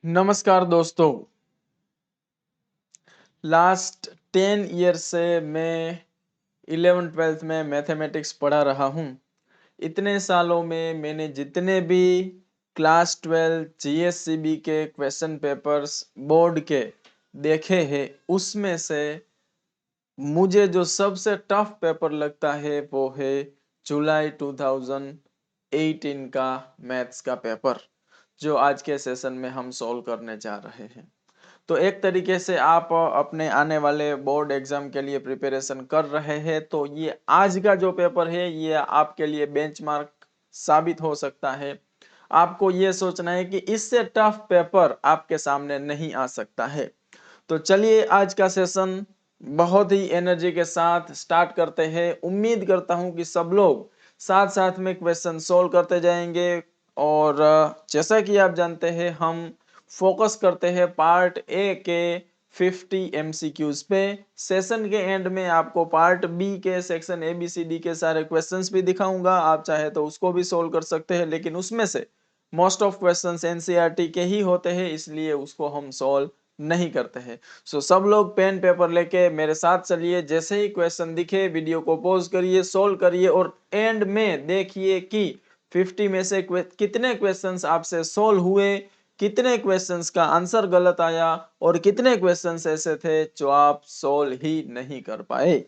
नमस्कार दोस्तों। Last 10 year से मैं 11th-12th में मैथमेटिक्स पढ़ा रहा हूँ। इतने सालों में मैंने जितने भी क्लास 12 जीएससीबी के क्वेश्चन पेपर्स बोर्ड के देखे हैं, उसमें से मुझे जो सबसे टफ पेपर लगता है वो है जुलाई 2018 का मैथ्स का पेपर, जो आज के सेशन में हम सॉल्व करने जा रहे हैं। तो एक तरीके से आप अपने आने वाले बोर्ड एग्जाम के लिए प्रिपरेशन कर रहे हैं, तो ये आज का जो पेपर है ये आपके लिए बेंचमार्क साबित हो सकता है। आपको ये सोचना है कि इससे टफ पेपर आपके सामने नहीं आ सकता है। तो चलिए आज का सेशन बहुत ही एनर्जी के साथ स्टार्ट करते हैं। उम्मीद करता हूं कि सब लोग साथ साथ में क्वेश्चन सोल्व करते जाएंगे। और जैसा कि आप जानते हैं, हम फोकस करते हैं पार्ट ए के 50 एमसीक्यूज पे। सेशन के एंड में आपको पार्ट बी के section A B C D के सारे क्वेश्चंस भी दिखाऊंगा। आप चाहे तो उसको भी सोल्व कर सकते हैं, लेकिन उसमें से मोस्ट ऑफ क्वेश्चंस एनसीईआरटी के ही होते हैं, इसलिए उसको हम सोल्व नहीं करते हैं। सो सब लोग पेन पेपर लेके मेरे साथ चलिए। जैसे ही क्वेश्चन दिखे वीडियो को पॉज करिए, सोल्व करिए और एंड में देखिए कि 50 में से कितने क्वेश्चंस आपसे सोल्व हुए, कितने क्वेश्चंस का आंसर गलत आया और कितने क्वेश्चंस ऐसे थे जो आप सोल्व ही नहीं कर पाए।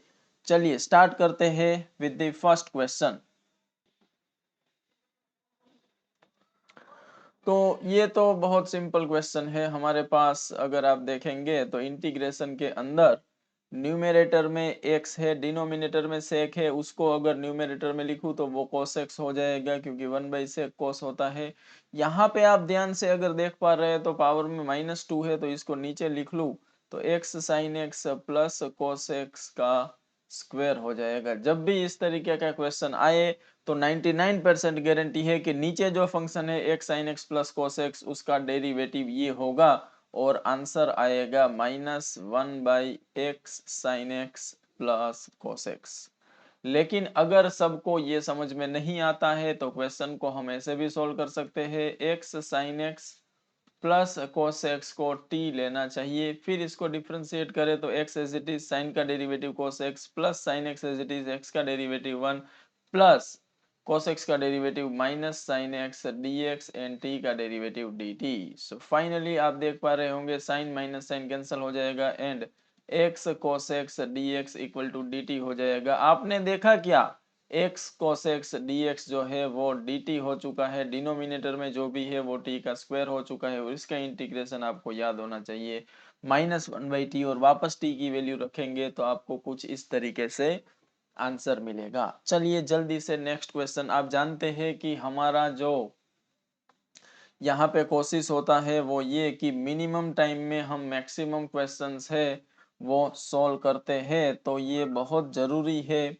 चलिए स्टार्ट करते हैं विद द फर्स्ट क्वेश्चन। तो ये तो बहुत सिंपल क्वेश्चन है हमारे पास। अगर आप देखेंगे तो इंटीग्रेशन के अंदर न्यूमेरेटर में x है, डिनोमिनेटर में sec है। उसको अगर न्यूमेरेटर में लिखूं तो वो cos x हो जाएगा, क्योंकि 1/sec cos होता है। यहाँ पे आप ध्यान से अगर देख पा रहे हैं तो पावर में -2 है, तो इसको नीचे लिख लूं तो x sin x plus cos x का स्क्वायर हो जाएगा। जब भी इस तरीके का क्वेश्चन आए तो 99% गारंटी है कि नीचे जो फंक्शन है x sin x plus cos x, उसका डेरिवेटिव ये होगा और आंसर आएगा -1/x sin x plus cos x। लेकिन अगर सबको ये समझ में नहीं आता है तो क्वेश्चन को हम ऐसे भी सोल्व कर सकते हैं। x sin x plus cos x को t लेना चाहिए, फिर इसको डिफ्रेंशिएट करें तो x as it is sine का derivative cos x plus sine x as it is x का डेरिवेटिव 1 प्लस cos x का derivative minus sine x dx and t का डेरिवेटिव dt। सो फाइनली आप देख पा रहे होंगे साइन माइनस साइन कैंसिल हो जाएगा and x cos x dx equal to dt हो जाएगा। आपने देखा क्या, x cos x dx जो है वो dt हो चुका है, डिनोमिनेटर में जो भी है वो t का स्क्वायर हो चुका है और इसका इंटीग्रेशन आपको याद होना चाहिए -1/t। और वापस t की वैल्यू रखेंगे तो आपको कुछ इस तरीके से आंसर मिलेगा। चलिए जल्दी से नेक्स्ट क्वेश्चन। आप जानते हैं कि हमारा जो यहाँ पे कोशिश होता है वो ये कि मिनिमम टाइम में हम मैक्सिमम क्वेश्चंस है वो सॉल्व करते हैं। तो ये बहुत जरूरी है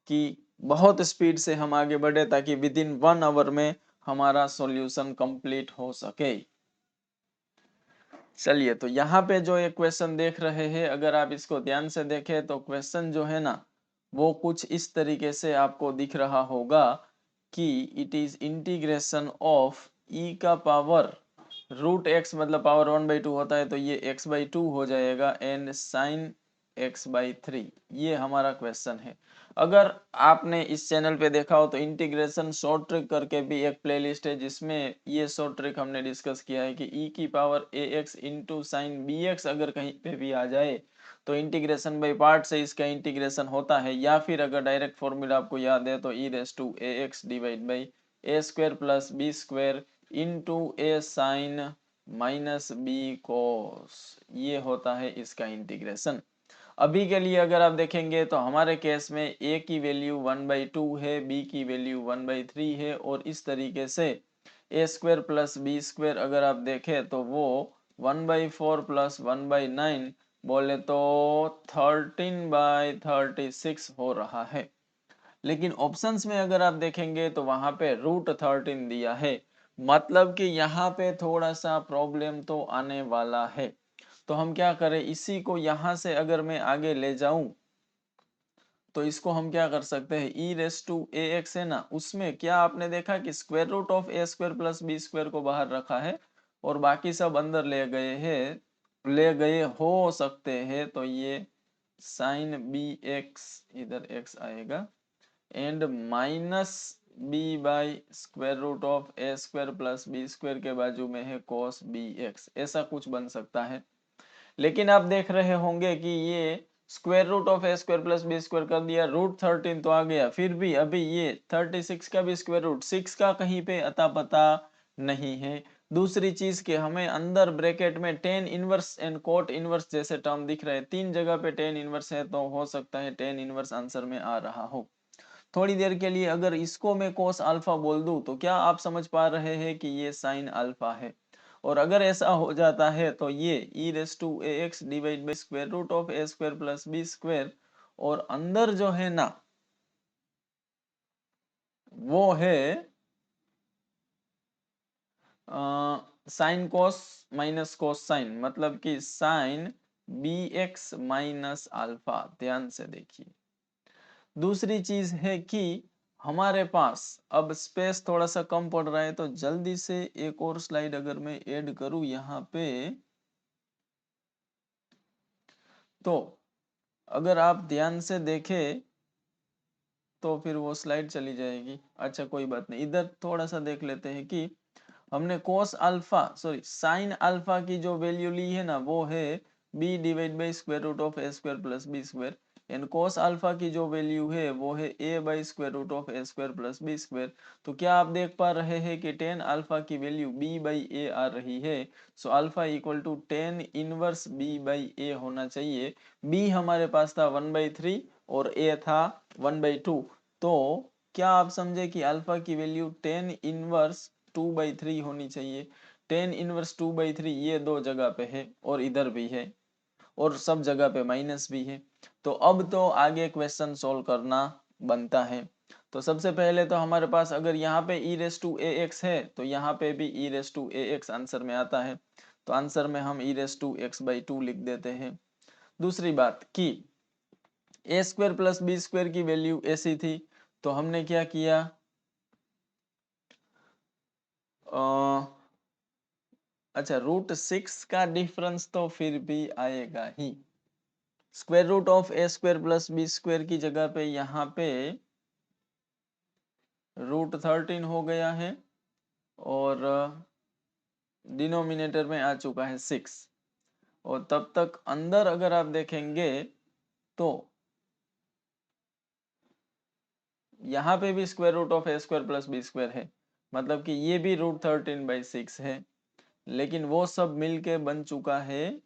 कि बहुत स्पीड से हम आगे बढ़े ताकि विद इन 1 आवर में हमारा सॉल्यूशन कंप्लीट हो सके। चलिए तो यहाँ पे जो एक क्वेश्चन देख रहे हैं, अगर आप इसको ध्यान से देखें तो क्वेश्चन जो है ना वो कुछ इस तरीके से आपको दिख रहा होगा कि it is integration of e का पावर रूट x, मतलब पावर 1/2 होता है तो ये x/2 हो जाएगा एंड साइन x/3। ये हमारा क्वेश्चन है। अगर आपने इस चैनल पे देखा हो तो इंटीग्रेशन शॉर्ट ट्रिक करके भी एक प्लेलिस्ट है जिसमें ये शॉर्ट ट्रिक हमने डिस्कस किया है कि e की power ax into sine bx अगर कहीं पे भी आ जाए तो इंटीग्रेशन बाई पार्ट से इसका इंटीग्रेशन होता है, या फिर अगर डायरेक्ट फॉर्मूला आपको याद है तो e⁻ax divide by a square plus b square into a sine minus b cos, ये होता है इसका इंटीग्रेशन। अभी के लिए अगर आप देखेंगे तो हमारे केस में a की वैल्यू 1/2 है, b की वैल्यू 1/3 है और इस तरीके से a square plus b square अगर आप देखें तो वो 1/4 प्लस 1/9 बोले तो 13/36 हो रहा है। लेकिन ऑप्शंस में अगर आप देखेंगे तो वहां पे √13 दिया है, मतलब कि यहाँ पे थोड़ा सा प्रॉब्लम तो आने वाला है। तो हम क्या करें, इसी को यहाँ से अगर मैं आगे ले जाऊं तो इसको हम क्या कर सकते हैं, e⁻ax है ना, उसमें क्या आपने देखा कि square root of a square plus b square को बाहर रखा है, और बाकी सब अंदर ले गए हो सकते हैं, तो ये साइन बी एक्स, इधर एक्स आएगा, and minus B by square root of A square plus B square के बाजू में है कॉस बी एक्स, ऐसा कुछ बन सकता है। लेकिन आप देख रहे होंगे कि ये square root of A square plus B square कर दिया, √13 तो आ गया, फिर भी अभी ये 36 का भी स्क्वायर रूट, 6 का कहीं पे अता पता नहीं है। दूसरी चीज के हमें अंदर ब्रैकेट में tan inverse and cot inverse जैसे टर्म दिख रहे हैं, 3 जगह पे टेन इनवर्स है, तो हो सकता है टेन इनवर्स आंसर में आ रहा हो। थोड़ी देर के लिए अगर इसको मैं कोस अल्फा बोल दूं, तो क्या आप समझ पा रहे हैं कि ये साइन अल्फा है? और अगर ऐसा हो जाता है तो ये e raise to A x divide by square root of A square plus B square, और अंदर जो है ना वो है sine cos minus cos sine, मतलब कि sine B x minus alpha. ध्यान से देखिए। दूसरी चीज है कि हमारे पास अब स्पेस थोड़ा सा कम पड़ रहा है, तो जल्दी से एक और स्लाइड अगर मैं ऐड करूं यहाँ पे, तो अगर आप ध्यान से देखें तो फिर वो स्लाइड चली जाएगी। अच्छा कोई बात नहीं, इधर थोड़ा सा देख लेते हैं कि हमने cos alpha sorry sine alpha की जो वैल्यू ली है ना वो है b divide by square root of A square plus B square, and cos alpha की जो वैल्यू है वो है a by square root of A square plus B square. तो क्या आप देख पा रहे हैं कि टेन अल्फा की वैल्यू b बाई ए आ रही है, so alpha equal to tan inverse b by ए होना चाहिए। b हमारे पास था 1/3 और a था 1/2, तो क्या आप समझे कि अल्फा की वैल्यू टेन इनवर्स 2/3 होनी चाहिए। टेन इनवर्स 2/3 ये दो जगह पे है और इधर भी है और सब जगह पे माइनस भी है। तो अब तो आगे क्वेश्चन सोल्व करना बनता है। तो सबसे पहले तो हमारे पास अगर यहाँ पे e raise to A x है, तो यहाँ पे भी e raise to A x answer में आता है, तो आंसर में हम e रेस टू x/2 लिख देते हैं। दूसरी बात कि ए स्क्वायर प्लस बी स्क्वायर की वैल्यू ऐसी थी, तो हमने क्या किया, अच्छा √6 का डिफरेंस तो फिर भी आएगा ही। Square root of A square plus B square की जगह पे यहाँ पे √13 हो गया है और डिनोमिनेटर में आ चुका है 6, और तब तक अंदर अगर आप देखेंगे तो यहाँ पे भी square root of A square plus B square है, मतलब कि ये भी √13/6 है, लेकिन वो सब मिलके बन चुका है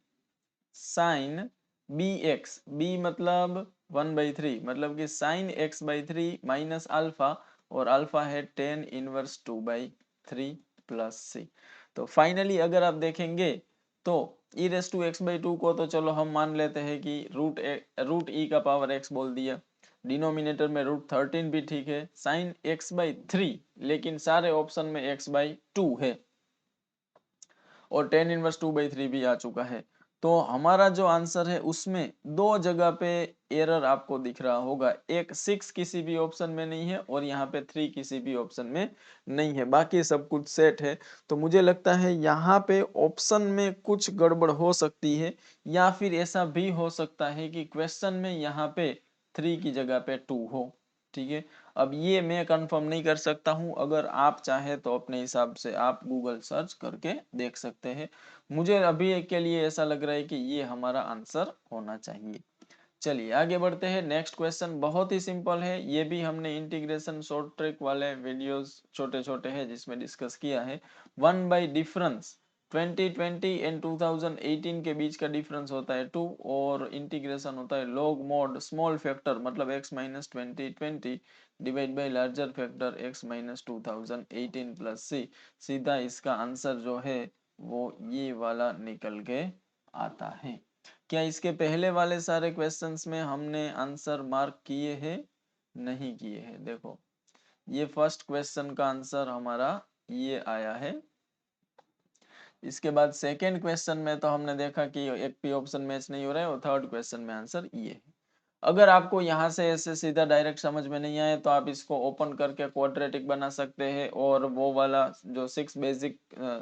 साइन बी एक्स, बी मतलब 1/3, मतलब कि साइन x/3 माइनस अल्फा, और अल्फा है टेन इनवर्स 2/3 प्लस सी। तो फाइनली अगर आप देखेंगे तो e रेस टू x/2 को तो चलो हम मान लेते हैं कि रूट ई का पावर x बोल दिया, डिनोमिनेटर में √13 भी ठीक है, साइन x/3, लेकिन सारे ऑप्शन में x/2 है, और टेन इनवर्स 2/3 भी आ चुका है। तो हमारा जो आंसर है उसमें दो जगह पे एरर आपको दिख रहा होगा, एक 6 किसी भी ऑप्शन में नहीं है और यहाँ पे 3 किसी भी ऑप्शन में नहीं है, बाकी सब कुछ सेट है। तो मुझे लगता है यहाँ पे ऑप्शन में कुछ गड़बड़ हो सकती है, या फिर ऐसा भी हो सकता है कि क्वेश्चन में यहाँ पे 3 की जगह पे 2 हो। ठीक है, अब ये मैं कंफर्म नहीं कर सकता हूँ, अगर आप चाहे तो अपने हिसाब से आप गूगल सर्च करके देख सकते हैं। मुझे अभी के लिए ऐसा लग रहा है कि ये हमारा आंसर होना चाहिए। चलिए आगे बढ़ते हैं। नेक्स्ट क्वेश्चन बहुत ही सिंपल है, ये भी हमने इंटीग्रेशन शॉर्ट ट्रिक वाले वीडियोस छोटे छोटे हैं जिसमें डिस्कस किया है। 1 बाई डिफरेंस 2020 एंड 2018 के बीच का डिफरेंस होता है 2, और इंटीग्रेशन होता है लॉग मॉड स्मॉल फैक्टर मतलब x minus 2020 divide by larger factor x minus 2018 plus C. सीधा इसका आंसर जो है वो ये वाला निकल के आता है। क्या इसके पहले वाले सारे क्वेश्चंस में हमने आंसर मार्क किए हैं? नहीं किए हैं। देखो ये फर्स्ट क्वेश्चन का आंसर हमारा ये आया है। इसके बाद सेकेंड क्वेश्चन में तो हमने देखा कि एक भी ऑप्शन मैच नहीं हो रहा है, और थर्ड क्वेश्चन में आंसर ये है। अगर आपको यहाँ से ऐसे सीधा डायरेक्ट समझ में नहीं आए तो आप इसको ओपन करके क्वाड्रेटिक बना सकते हैं और वो वाला जो 6 बेसिक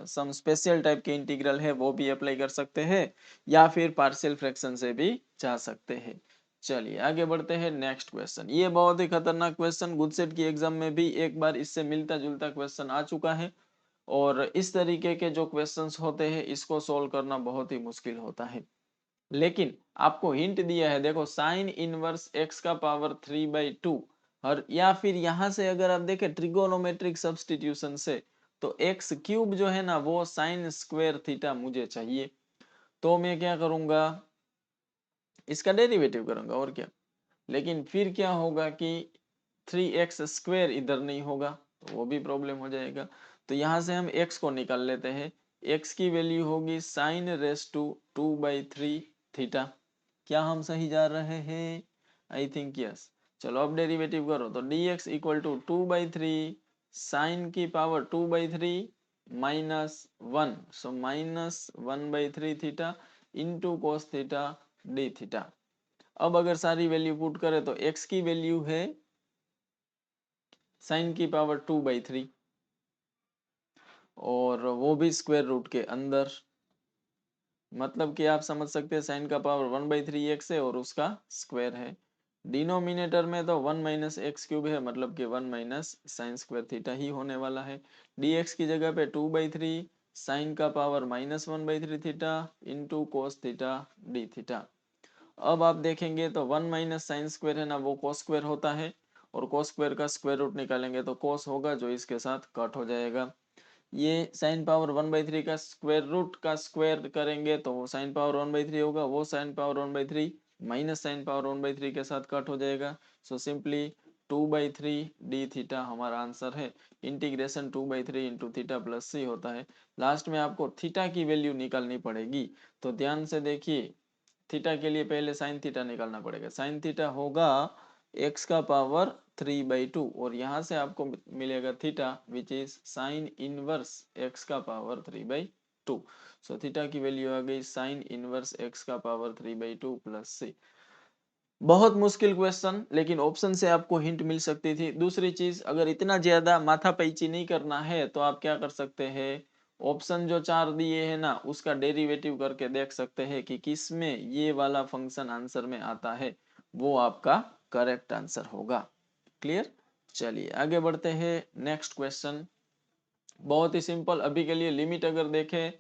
सम स्पेशल टाइप के इंटीग्रल है वो भी अप्लाई कर सकते हैं या फिर पार्शियल फ्रैक्शन से भी जा सकते हैं। चलिए आगे बढ़ते हैं नेक्स्ट क्वेश्चन। ये बहुत ही खतरनाक क्वेश्चन, गुडसेट की एग्जाम में भी एक बार इससे मिलता जुलता क्वेश्चन आ चुका है और इस तरीके के जो क्वेश्चंस होते हैं इसको सोल्व करना बहुत ही मुश्किल होता है। लेकिन आपको हिंट दिया है, देखो साइन इनवर्स एक्स का पावर 3/2 और या फिर यहां से अगर आप देखें ट्रिगोनोमेट्रिक सब्स्टिट्यूशन से तो एक्स क्यूब जो है ना वो साइन स्क्वायर थीटा मुझे चाहिए। तो मैं क्या करूंगा, इसका डेरिवेटिव करूंगा और क्या। लेकिन फिर क्या होगा कि 3x² इधर नहीं होगा तो वो भी प्रॉब्लम हो जाएगा। तो यहां से हम x को निकाल लेते हैं। x की वैल्यू होगी साइन रेस टू 2/3 थीटा। क्या हम सही जा रहे हैं? I think yes. चलो अब डेरिवेटिव करो तो dx इक्वल टू 2/3 साइन की पावर 2/3 -1, सो -1/3 theta into cos theta D theta. अब अगर सारी वैल्यू पुट करें तो x की वैल्यू है साइन की पावर 2/3 और वो भी स्क्वायर रूट के अंदर, मतलब कि आप समझ सकते हैं साइन का पावर 1/3 x है और उसका स्क्वायर है। डिनोमिनेटर में तो 1 - x³ है, मतलब कि 1 माइनस साइन स्क्वायर थीटा ही होने वाला है। dx की जगह पे 2/3 साइन का power -1/3 theta into cos theta D theta. अब आप देखेंगे तो 1 माइनस साइन स्क्वायर है ना वो कोस स्क्वायर होता है और कोस स्क्वायर का स्क्वायर रूट निकालेंगे तो कोस होगा जो इसके साथ कट हो जाएगा। ये साइन पावर 1/3 का स्क्वायर रूट का स्क्वायर करेंगे तो वो साइन पावर 1/3 होगा, वो sine power 1/3 minus sine power 1/3 के साथ कट हो जाएगा। सो सिंपली 2/3 डी थीटा हमारा आंसर है। Integration 2/3 into theta plus C होता है। लास्ट में आपको थीटा की वैल्यू निकालनी पड़ेगी तो ध्यान से देखिए। थीटा के लिए पहले साइन थीटा निकालना पड़ेगा। साइन थीटा होगा x का पावर 3/2 और यहाँ से आपको मिलेगा theta which is sine inverse x का पावर 3/2। सो थीटा की वैल्यू आ गई साइन इनवर्स x का पावर 3/2 प्लस सी। बहुत मुश्किल क्वेश्चन, लेकिन ऑप्शन से आपको हिंट मिल सकती थी। दूसरी चीज, अगर इतना ज्यादा माथापैची नहीं करना है तो आप क्या कर सकते हैं, ऑप्शन जो 4 दिए हैं ना उसका डेरिवेटिव करके देख सकते हैं कि किस में ये वाला फंक्शन आंसर में आता है, वो आपका करेक्ट आंसर होगा। क्लियर? चलिए आगे बढ़ते हैं नेक्स्ट क्वेश्चन। बहुत ही सिंपल, अभी के लिए लिमिट अगर देखें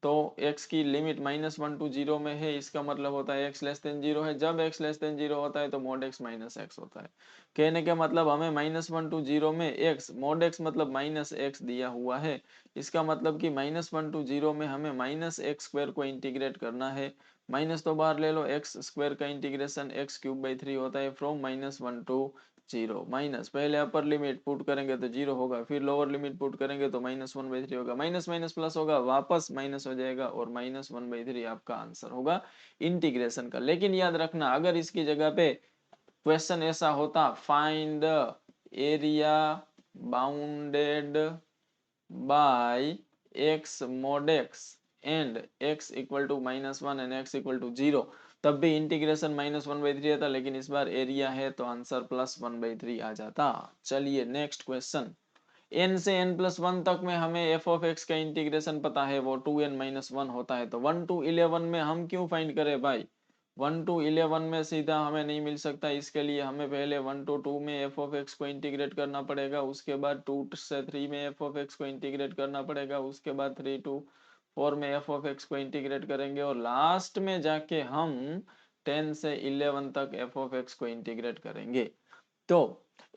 तो x की लिमिट -1 to 0 में है, इसका मतलब होता है x लेस देन 0 है। जब x लेस देन 0 होता है तो mod x माइनस एक्स होता है। कहने का मतलब हमें -1 to 0 में x mod x मतलब -x दिया हुआ है। इसका मतलब कि -1 to 0 में हमें -x² को इंटीग्रेट करना है। माइनस तो बाहर ले लो, x² का इंटीग्रेशन x³/3 होता है फ्रॉम -1 to 0। माइनस पहले अपर लिमिट पुट करेंगे तो 0 होगा, फिर लोअर लिमिट पुट करेंगे तो -1/3 होगा, माइनस माइनस प्लस होगा, वापस माइनस हो जाएगा और -1/3 आपका आंसर होगा इंटीग्रेशन का। लेकिन याद रखना अगर इसकी जगह पे क्वेश्चन ऐसा होता find the area bounded by x mod x and x equal to -1 and x equal to 0, तब भी इंटीग्रेशन -1/3 आता, लेकिन इस बार एरिया है तो आंसर +1/3 आ जाता। चलिए नेक्स्ट क्वेश्चन। n से n+1 तक में हमें f ऑफ x का इंटीग्रेशन पता है, वो 2n-1 होता है। तो 1 to 11 में हम क्यों फाइंड करें भाई, 1 to 11 में सीधा हमें नहीं मिल सकता, इसके लिए हमें पहले 1 to 2 में f ऑफ x को इंटीग्रेट करना पड़ेगा, उसके बाद 2 से 3 में f ऑफ x को इंटीग्रेट करना पड़ेगा, उसके बाद 3 to 4 में f ऑफ x को इंटीग्रेट करेंगे और लास्ट में जाके हम 10 से 11 तक f ऑफ x को इंटीग्रेट करेंगे। तो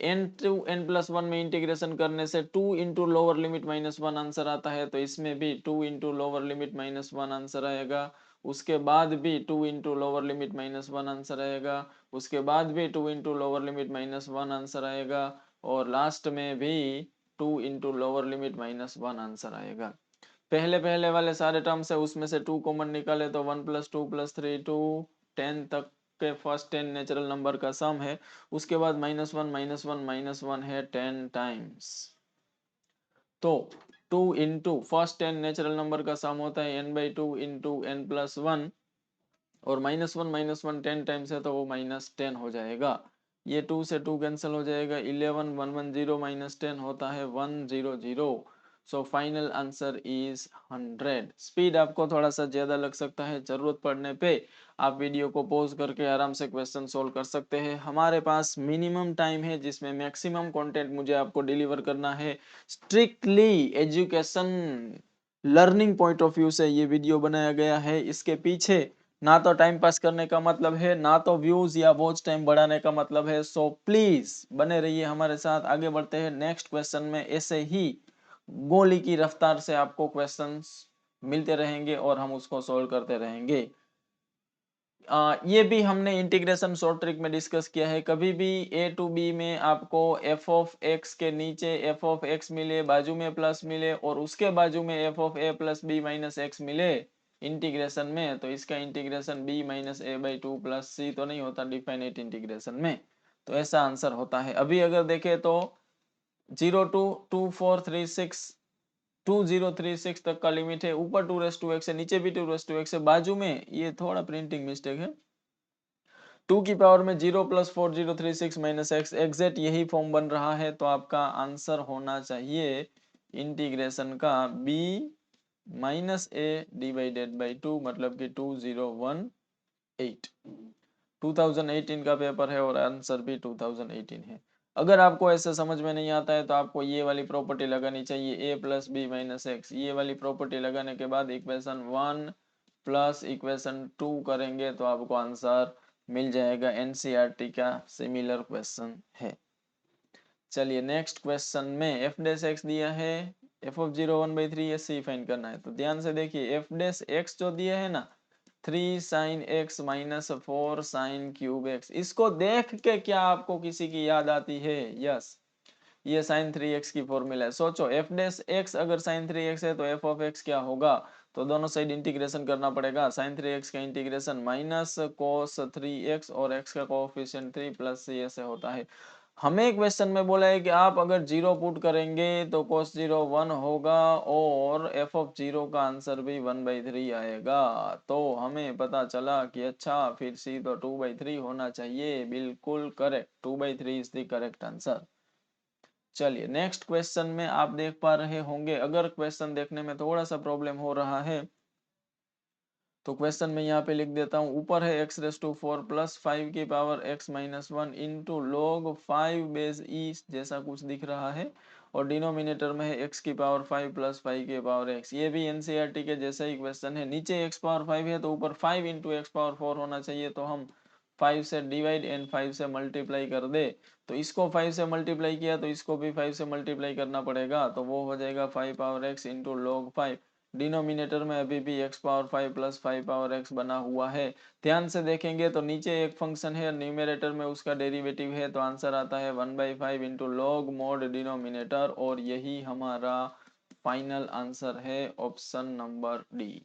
n टू n+1 में इंटीग्रेशन करने से 2 इंटू लोअर लिमिट -1 आंसर आता है, तो इसमें भी 2 इंटू लोअर लिमिट -1 आंसर आएगा। उसके बाद भी 2 इंटू लोअर लिमिट -1 आंसर आएगा, उसके बाद भी 2 इंटू लोअर लिमिट -1 आंसर आएगा और लास्ट में भी 2 इंटू लोअर लिमिट -1 आंसर आएगा। पहले पहले वाले सारे टर्म्स है उसमें से 2 कॉमन निकाले तो 1 + 2 + 3 2 10 तक के फर्स्ट 10 नेचुरल नंबर का सम है। उसके बाद -1 -1 -1 है 10 टाइम्स। तो 2 इंटू फर्स्ट 10 नेचुरल नंबर का सम होता है n/2 इंटू n+1 और -1 10 टाइम्स है तो वो -10 हो जाएगा। ये 2 से 2 कैंसिल हो जाएगा। 11 110 -10 होता है 100। So final answer is 100। Speed आपको थोड़ा सा ज्यादा लग सकता है, जरूरत पड़ने पे आप वीडियो को पॉज करके आराम से क्वेश्चन सोल्व कर सकते हैं। हमारे पास मिनिमम टाइम है जिसमें मैक्सिमम कंटेंट मुझे आपको डिलीवर करना है। Strictly education learning point of view से ये वीडियो बनाया गया है। इसके पीछे ना तो टाइम पास करने का मतलब है, ना तो व्यूज या वॉच टाइम बढ़ाने का मतलब है। सो प्लीज बने रहिए हमारे साथ। आगे बढ़ते हैं नेक्स्ट क्वेश्चन में। ऐसे ही गोली की रफ्तार से आपको क्वेश्चंस मिलते रहेंगे और हम उसको सोल्व करते रहेंगे। ये भी हमने इंटीग्रेशन शॉर्ट ट्रिक में डिस्कस किया है। कभी भी ए टू बी में आपको एफ ऑफ एक्स के नीचे एफ ऑफ एक्स मिले, बाजू में प्लस मिले और उसके बाजू में F of A plus B minus X मिले इंटीग्रेशन में, तो इसका integration B minus A by two plus C तो नहीं होता डिफाइनाइट इंटीग्रेशन में। तो ऐसा आंसर होता है। अभी अगर देखें तो 0 to 2 4 3 6 2036 तक का लिमिट है। ऊपर 2 रेस टू एक्स है, नीचे भी 2 रेस टू एक्स है, बाजू में ये थोड़ा प्रिंटिंग मिस्टेक है, 2 की पावर में 0 + 4036 - x एग्जैक्ट यही फॉर्म बन रहा है। तो आपका आंसर होना चाहिए इंटीग्रेशन का b - a डिवाइडेड बाई 2, मतलब कि 2018। 2018 का पेपर है और आंसर भी 2018 है। अगर आपको ऐसे समझ में नहीं आता है तो आपको ये वाली प्रॉपर्टी लगानी चाहिए, a + b - x। ये वाली प्रॉपर्टी लगाने के बाद इक्वेशन 1 प्लस इक्वेशन 2 करेंगे तो आपको आंसर मिल जाएगा। एनसीईआरटी का सिमिलर क्वेश्चन है। चलिए नेक्स्ट क्वेश्चन में एफ डैश एक्स दिया है, एफ ऑफ 0 1/3 सी फाइंड करना है। तो ध्यान से देखिए, एफ डैश एक्स जो दिया है ना 3 sin x - 4 sin cube x, इसको देख के क्या आपको किसी की याद आती है? यस, ये sin 3x की फॉर्मूला है। सोचो एफ डैश एक्स अगर sin 3x है तो एफ ऑफ एक्स क्या होगा? तो दोनों साइड इंटीग्रेशन करना पड़ेगा। sin 3x का इंटीग्रेशन माइनस cos 3x और x का कोएफिशिएंट 3 प्लस c ऐसे होता है। हमें क्वेश्चन में बोला है कि आप अगर 0 पुट करेंगे तो cos 0 1 होगा और f ऑफ 0 का आंसर भी 1/3 आएगा। तो हमें पता चला कि अच्छा फिर c तो 2/3 होना चाहिए। बिल्कुल correct, 2/3 is the correct answer. चलिए नेक्स्ट क्वेश्चन में आप देख पा रहे होंगे, अगर क्वेश्चन देखने में थोड़ा सा प्रॉब्लम हो रहा है तो क्वेश्चन में यहाँ पे लिख देता हूँ। ऊपर है x⁴ प्लस 5 की power x - 1 into log 5 base E जैसा कुछ दिख रहा है, और डिनोमिनेटर में है x की पावर 5 प्लस 5 की पावर x। ये भी एनसीईआरटी के जैसा ही क्वेश्चन है। नीचे x पावर 5 है तो ऊपर 5 इंटू x पावर 4 होना चाहिए। तो हम 5 से डिवाइड एंड 5 से मल्टीप्लाई कर दे, तो इसको 5 से मल्टीप्लाई किया तो इसको भी 5 से मल्टीप्लाई करना पड़ेगा। तो वो हो जाएगा 5 power x into log 5। Denominator में अभी भी x power 5 plus 5 power x बना हुआ है। ध्यान से देखेंगे तो नीचे एक फंक्शन है, न्यूमरेटर में उसका डेरिवेटिव है, तो आंसर आता है 1/5 इंटू लॉग मोड डिनोमिनेटर, और यही हमारा फाइनल आंसर है, ऑप्शन नंबर डी।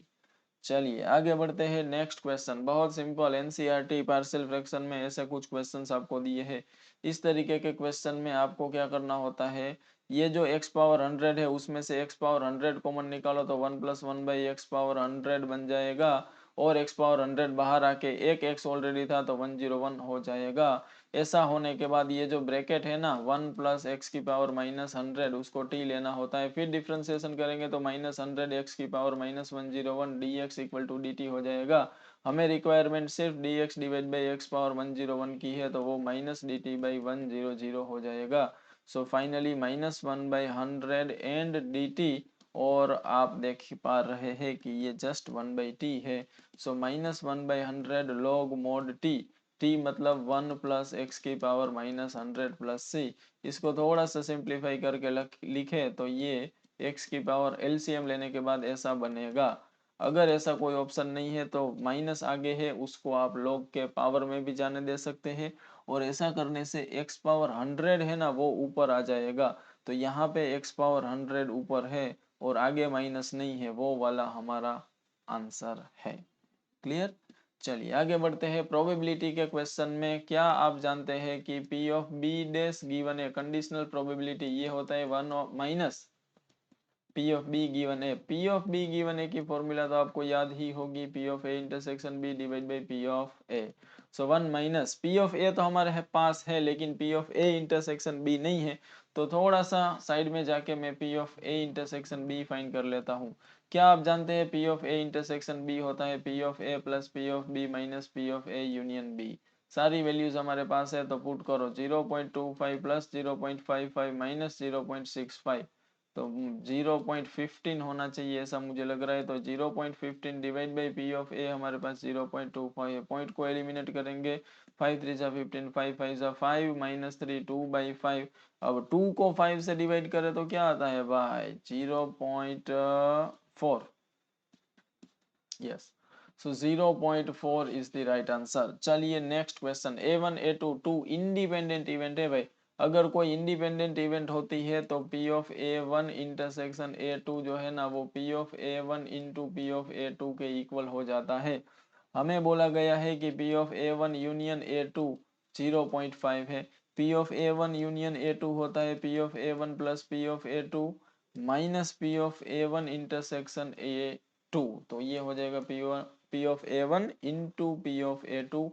चलिए आगे बढ़ते हैं। नेक्स्ट क्वेश्चन बहुत सिंपल, एनसीईआरटी पार्शियल फ्रैक्शन में ऐसे कुछ क्वेश्चंस आपको दिए हैं। इस तरीके के क्वेश्चन में आपको क्या करना होता है, ये जो x पावर 100 है उसमें से x पावर 100 कॉमन निकालो तो 1 + 1/x पावर 100 बन जाएगा, और x पावर 100 बाहर आके एक x ऑलरेडी था तो 101 हो जाएगा। ऐसा होने के बाद ये जो ब्रैकेट है ना 1 + x की पावर -100 उसको t लेना होता है। फिर डिफ्रेंसिएशन करेंगे तो -100 x की पावर -101 dx = dt हो जाएगा। हमें रिक्वायरमेंट सिर्फ dx divide by x power 101 की है, तो वो -dt/100 हो जाएगा। सो फाइनली -1/100 एंड dt, और आप देख पा रहे हैं कि ये जस्ट 1/t है। सो -1/100 log mod t, t मतलब 1 + x की पावर -100 प्लस c। इसको थोड़ा सा सिंप्लीफाई करके लिखे तो ये x की पावर एलसीएम लेने के बाद ऐसा बनेगा। अगर ऐसा कोई ऑप्शन नहीं है तो माइनस आगे है, उसको आप log के पावर में भी जाने दे सकते हैं, और ऐसा करने से x पावर 100 है ना वो ऊपर आ जाएगा। तो यहाँ पे x पावर 100 ऊपर है और आगे माइनस नहीं है, वो वाला हमारा आंसर है। क्लियर। चलिए आगे बढ़ते हैं। प्रोबेबिलिटी के क्वेश्चन में क्या आप जानते हैं कि p of b dash given है कंडीशनल प्रोबेबिलिटी, ये होता है 1 - P of B given A, P of B given A की फॉर्मूला तो आपको याद ही होगी, P of A intersection B divide by P of A. So 1 minus P of A तो हमारे पास है, लेकिन P of A intersection B नहीं है, तो थोड़ा सा साइड में जाके मैं P of A intersection B find कर लेता हूँ। क्या आप जानते हैं P of A intersection B होता है P of A plus P of B minus P of A union B. सारी वैल्यूज हमारे पास है तो पुट करो, 0.25 प्लस 0.55 माइनस 0.65, तो 0.15 होना चाहिए ऐसा मुझे लग रहा है। तो 0.15 डिवाइड बाई पी ऑफ ए हमारे पास 0.25 है। पॉइंट को एलिमिनेट करेंगे, 5 3 जा 15, 5 5 जा 5 माइनस 3 2/5। अब 2 को 5 से डिवाइड करें तो क्या आता है भाई, 0.4। Yes, so 0.4 is the right answer. चलिए next question, A1 A2 two independent event है भाई। अगर कोई इंडिपेंडेंट इवेंट होती है तो P of A1 intersection A2 जो है ना, वो P of A1 into P of A2 के इक्वल हो जाता है। हमें बोला गया है कि P of A1 union A2 0.5 है। P of A1 union A2 होता है P of A1 plus P of A2 minus P of A1 intersection A2। तो ये हो जाएगा P of A1 into P of A2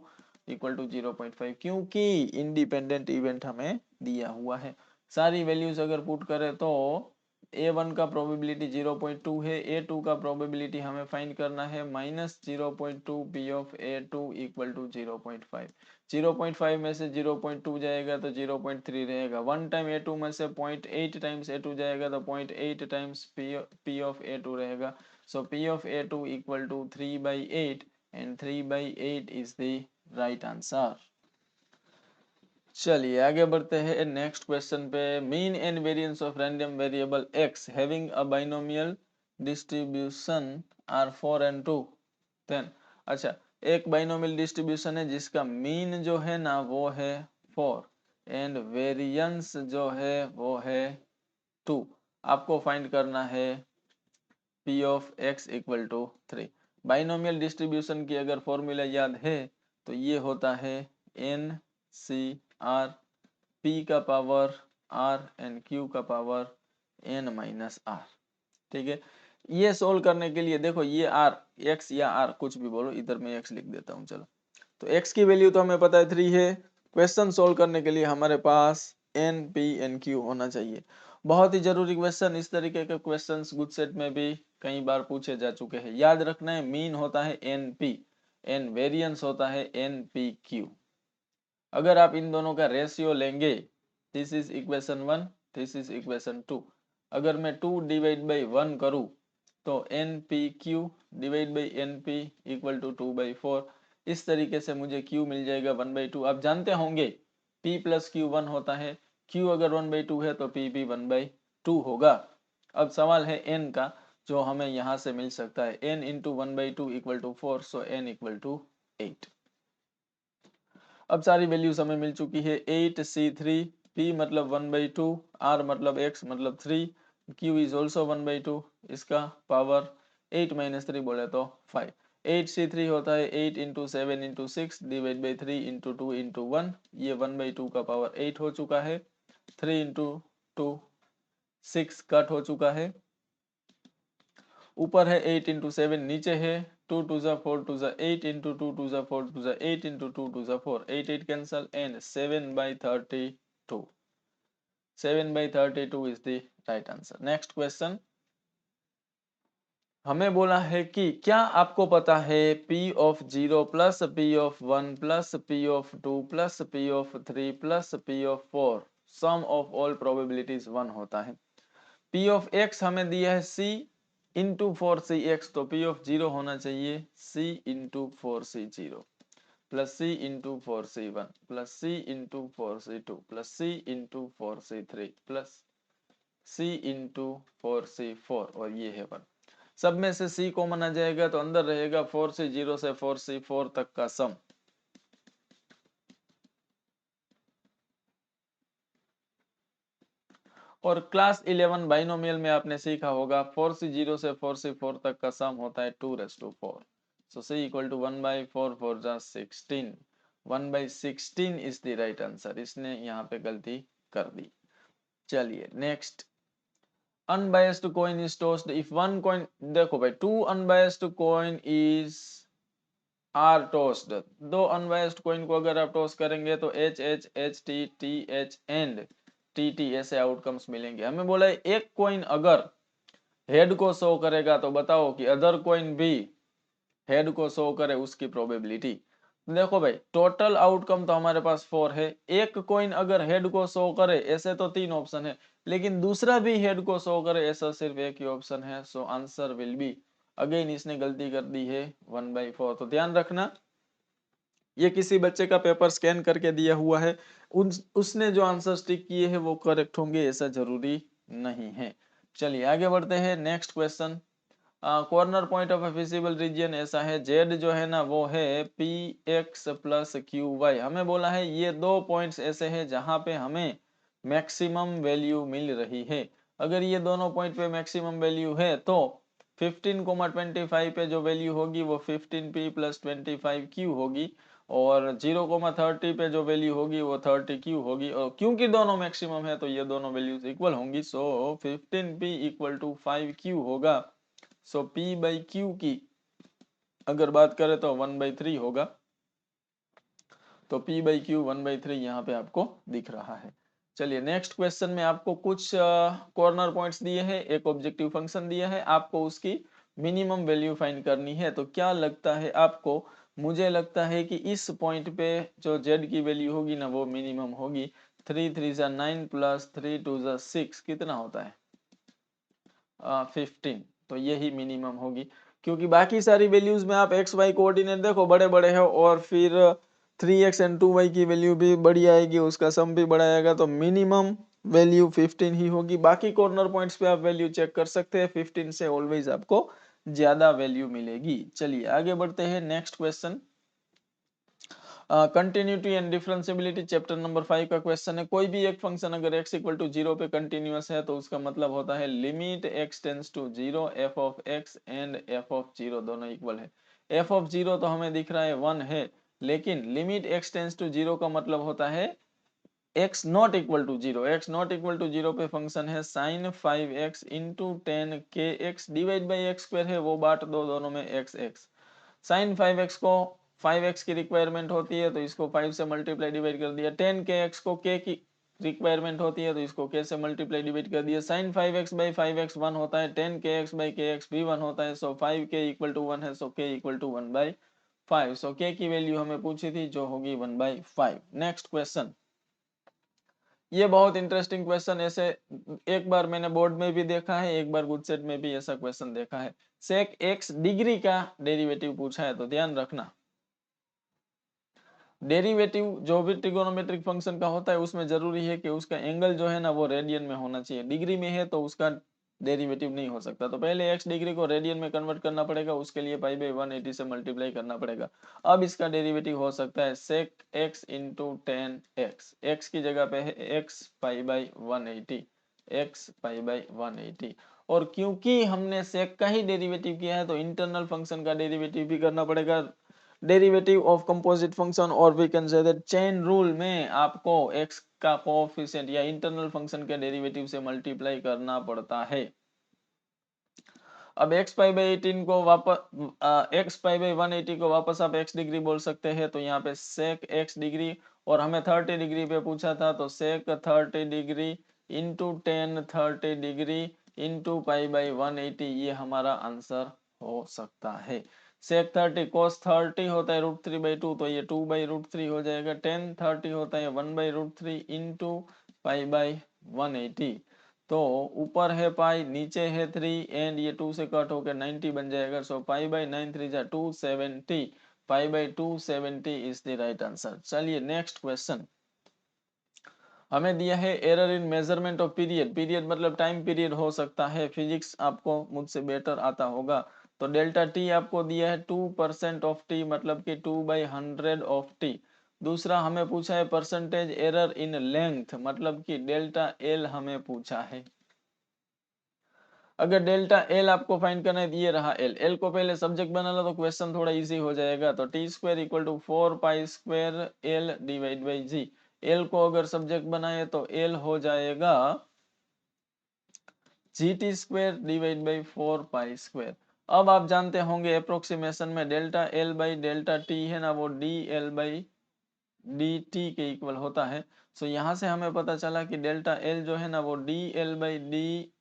equal to 0.5, क्योंकि independent event हमें दिया हुआ है। सारी वैल्यूज अगर पुट करें तो A1 का प्रोबेबिलिटी 0.2 है, A2 का प्रोबेबिलिटी हमें फाइंड करना है minus 0.2 P of A2 equal to 0.5। 0.5 में से 0.2 जाएगा तो 0.3 रहेगा। 1 टाइम A2 में से 0.8 टाइम्स A2 जाएगा तो 0.8 टाइम्स P ऑफ A2 रहेगा। So P of A2 equal to 3/8 and 3/8 is the right answer. चलिए आगे बढ़ते हैं नेक्स्ट क्वेश्चन पे। Mean and variance of random variable x having a binomial distribution are 4 and 2। Then अच्छा, एक binomial distribution है जिसका मीन जो है ना वो है 4 एंड वेरिएंस जो है वो है 2। आपको फाइंड करना है p of x equal to 3। Binomial distribution की अगर फॉर्मूला याद है तो ये होता है NCR, p का पावर r एंड q का पावर n माइनस r। ठीक है, ये सोल्व करने के लिए देखो, ये r x या r कुछ भी बोलो, इधर मैं x लिख देता हूँ। चलो, तो x की वैल्यू तो हमें पता है 3 है। क्वेश्चन सोल्व करने के लिए हमारे पास n p n q होना चाहिए। बहुत ही जरूरी क्वेश्चन, इस तरीके के क्वेश्चंस गुड सेट में भी कई बार पूछे जा चुके हैं। याद रखना है, मीन होता है NP एंड वेरिएंस होता है NPQ। अगर आप इन दोनों का रेशियो लेंगे, this is equation 1, this is equation 2। अगर मैं 2 डिवाइड बाई 1 करूं तो NPQ divide by NP equal to 2/4। इस तरीके से मुझे Q मिल जाएगा 1/2। आप जानते होंगे P प्लस Q 1 होता है, Q अगर 1/2 है तो P भी 1/2 होगा। अब सवाल है n का, जो हमें यहाँ से मिल सकता है n into 1/2 equal to 4, so n equal to 8। अब सारी वैल्यूज हमें मिल चुकी है, 8C3, P मतलब 1/2, R मतलब x मतलब 3, Q इज ऑल्सो 1/2, इसका पावर 8 माइनस 3 बोले तो 5। 8C3 होता है 8 into 7 into 6 divide by 3 into 2 into 1। ये 1/2 का पावर 8 हो चुका है। 3 इंटू 2 6 कट हो चुका है। ऊपर है 8 इंटू 7, नीचे है 2 2 जा 4 2 जा 8 इंटू 2 2 जा 4 2 जा 8 इंटू 2 2 जा 4, 8 8 cancel and 7/32। 7/32 is the right answer. Next question, हमें बोला है कि क्या आपको पता है P of 0 plus P of 1 plus P of 2 plus P of 3 plus P of 4 sum of all probabilities 1 होता है। P ऑफ x हमें दिया है C इंटू 4CX, तो P ऑफ 0 होना चाहिए C into 4C0 plus C into 4C1 plus C into 4C2 plus C into 4C3 plus C into 4C4, और ये है 1। सब में से C कॉमन आ जाएगा तो अंदर रहेगा 4C0 से 4C4 तक का सम। और क्लास 11 बाइनोमियल में आपने सीखा होगा 4C0 से 4C4 तक का सम होता है 2⁴। सो C इक्वल टू 1/4 4 जा 16, 1/16 इज द राइट आंसर। इसने यहाँ पे गलती कर दी। चलिए next, unbiased coin is tossed if one coin, देखो भाई, two unbiased coin is are tossed, दो अनबायस्ड कॉइन को अगर आप टॉस करेंगे तो H H H T T H and T T ऐसे आउटकम्स मिलेंगे। हमें बोला है एक कॉइन अगर हेड को शो करेगा तो बताओ कि अदर कॉइन भी हेड को शो करे उसकी प्रोबेबिलिटी। देखो भाई, टोटल आउटकम तो हमारे पास 4 है, एक कॉइन अगर हेड को शो करे ऐसे तो 3 ऑप्शन है, लेकिन दूसरा भी हेड को शो करे ऐसा सिर्फ एक ही ऑप्शन है। So answer will be, again इसने गलती कर दी है 1/4। तो ध्यान रखना, ये किसी बच्चे का पेपर स्कैन करके दिया हुआ है, उसने जो आंसर टिक किए हैं वो करेक्ट होंगे ऐसा जरूरी नहीं है। चलिए आगे बढ़ते हैं, next question. Corner point of a visible region ऐसा है, जेड जो है ना वो है P x plus Q y. हमें बोला है ये दो पॉइंट्स ऐसे हैं जहां पे हमें मैक्सिमम वैल्यू मिल रही है। अगर ये दोनों पॉइंट पे मैक्सिमम वैल्यू है तो 15,25 पे जो वैल्यू होगी वो 15p प्लस 25q होगी, और 0,30 पे जो वैल्यू होगी वो 30q होगी, और क्योंकि दोनों मैक्सिमम है तो ये दोनों वैल्यूज इक्वल होंगी। सो 15p इक्वल टू 5q होगा। सो P बाई क्यू की अगर बात करें तो 1/3 होगा। तो P बाई क्यू 1/3 यहाँ पे आपको दिख रहा है। चलिए नेक्स्ट क्वेश्चन में आपको कुछ कॉर्नर पॉइंट्स दिए हैं, एक ऑब्जेक्टिव फंक्शन दिया है, आपको उसकी मिनिमम वैल्यू फाइंड करनी है। तो क्या लगता है आपको? मुझे लगता है कि इस पॉइंट पे जो z की वैल्यू होगी ना वो मिनिमम होगी। 3 3 जा 9 प्लस 3 2 जा 6 कितना होता है? 15। तो यही मिनिमम होगी, क्योंकि बाकी सारी वैल्यूज में आप एक्स वाई कोऑर्डिनेट देखो बड़े बड़े हैं, और फिर 3x एंड 2y की वैल्यू भी बड़ी आएगी, उसका सम भी बड़ा आएगा, तो मिनिमम वैल्यू 15 ही होगी। बाकी कॉर्नर पॉइंट्स पे आप वैल्यू चेक कर सकते हैं, 15 से ऑलवेज आपको ज्यादा वैल्यू मिलेगी। चलिए आगे बढ़ते हैं, next question. Continuity and differentiability chapter number 5 का क्वेश्चन है। कोई भी एक फंक्शन अगर x इक्वल टू 0 पे कंटिन्यूअस है तो उसका मतलब होता है limit x tends to 0 f of x and f of 0 दोनों इक्वल है। f ऑफ 0 तो हमें दिख रहा है 1 है, लेकिन लिमिट x टेंड्स टू 0 का मतलब होता है x not equal to 0। x not equal to 0 पे फंक्शन है sin 5x into 10kx divide by x square है, वो बांट दो दोनों में x x। sin 5x को 5x की रिक्वायरमेंट होती है तो इसको 5 से मल्टीप्लाई डिवाइड कर दिया, 10kx को k की रिक्वायरमेंट होती है तो इसको k से मल्टीप्लाई डिवाइड कर दिया। sin 5x बाई 5x 1 होता है, 10kx बाई kx भी 1 होता है। सो 5k इक्वल टू 1 है, so k equal to 1/5। So k की वैल्यू हमें पूछी थी जो होगी 1/5। नेक्स्ट क्वेश्चन, ये बहुत इंटरेस्टिंग क्वेश्चन, ऐसे एक बार मैंने बोर्ड में भी देखा है, एक बार गुडसेट में भी ऐसा क्वेश्चन देखा है। सेक एक्स डिग्री का डेरिवेटिव पूछा है, तो ध्यान रखना डेरिवेटिव जो भी ट्रिगोनोमेट्रिक फंक्शन का होता है उसमें जरूरी है कि उसका एंगल जो है ना वो रेडियन में होना चाहिए। डिग्री में है तो उसका डेरिवेटिव नहीं हो सकता। तो पहले x डिग्री को रेडियन में कन्वर्ट करना पड़ेगा, उसके लिए पाई बाई 180 से मल्टीप्लाई करना पड़ेगा। अब इसका डेरिवेटिव हो सकता है सेक x इंटू 10x, x की जगह पे है x pi by 180, x pi by 180। और क्योंकि हमने सेक का ही डेरिवेटिव किया है तो इंटरनल फंक्शन का डेरिवेटिव भी करना पड़ेगा, डेरिवेटिव ऑफ कंपोजिट फंक्शन, और we can say that chain rule में आपको x का कोएफिशिएंट या इंटरनल फंक्शन के डेरिवेटिव से मल्टीप्लाई करना पड़ता है। अब x पाई बाई 18 को वापस x पाई बाई 180 को वापस आप x डिग्री बोल सकते हैं, तो यहाँ पे सेक x डिग्री, और हमें 30 डिग्री पे पूछा था तो सेक 30 degree into 10 30 degree into pi by 180, ये हमारा आंसर हो सकता है। सेक 30 cos 30 होता है √3/2, तो ये 2/√3 हो जाएगा। 10 30 होता है 1/√3 इंटू पाई बाई 180, तो ऊपर है पाई नीचे है 3 एंड ये 2 से कट होकर 90 बन जाएगा। सो पाई बाई 9 3 जा 270, pi by 270 is the right answer. चलिए नेक्स्ट क्वेश्चन, हमें दिया है error in measurement of period. Period मतलब टाइम पीरियड हो सकता है, फिजिक्स आपको मुझसे बेटर आता होगा। तो डेल्टा टी आपको दिया है 2% ऑफ टी, मतलब कि 2/100 ऑफ टी। दूसरा हमें पूछा है परसेंटेज एरर इन लेंथ, मतलब कि डेल्टा एल हमें पूछा है। अगर डेल्टा एल आपको फाइंड करना है तो ये रहा एल, एल को पहले सब्जेक्ट बना लो तो क्वेश्चन थोड़ा इजी हो जाएगा। तो T square equal to 4 pi square L divide by G. L को अगर सब्जेक्ट बनाए तो एल हो जाएगा GT² डिवाइड बाई 4π²। अब आप जानते होंगे अप्रोक्सीमेशन में delta L by delta T है ना, वो DL बाई DT के इक्वल होता है। सो यहाँ से हमें पता चला कि डेल्टा एल जो है ना वो DL by DT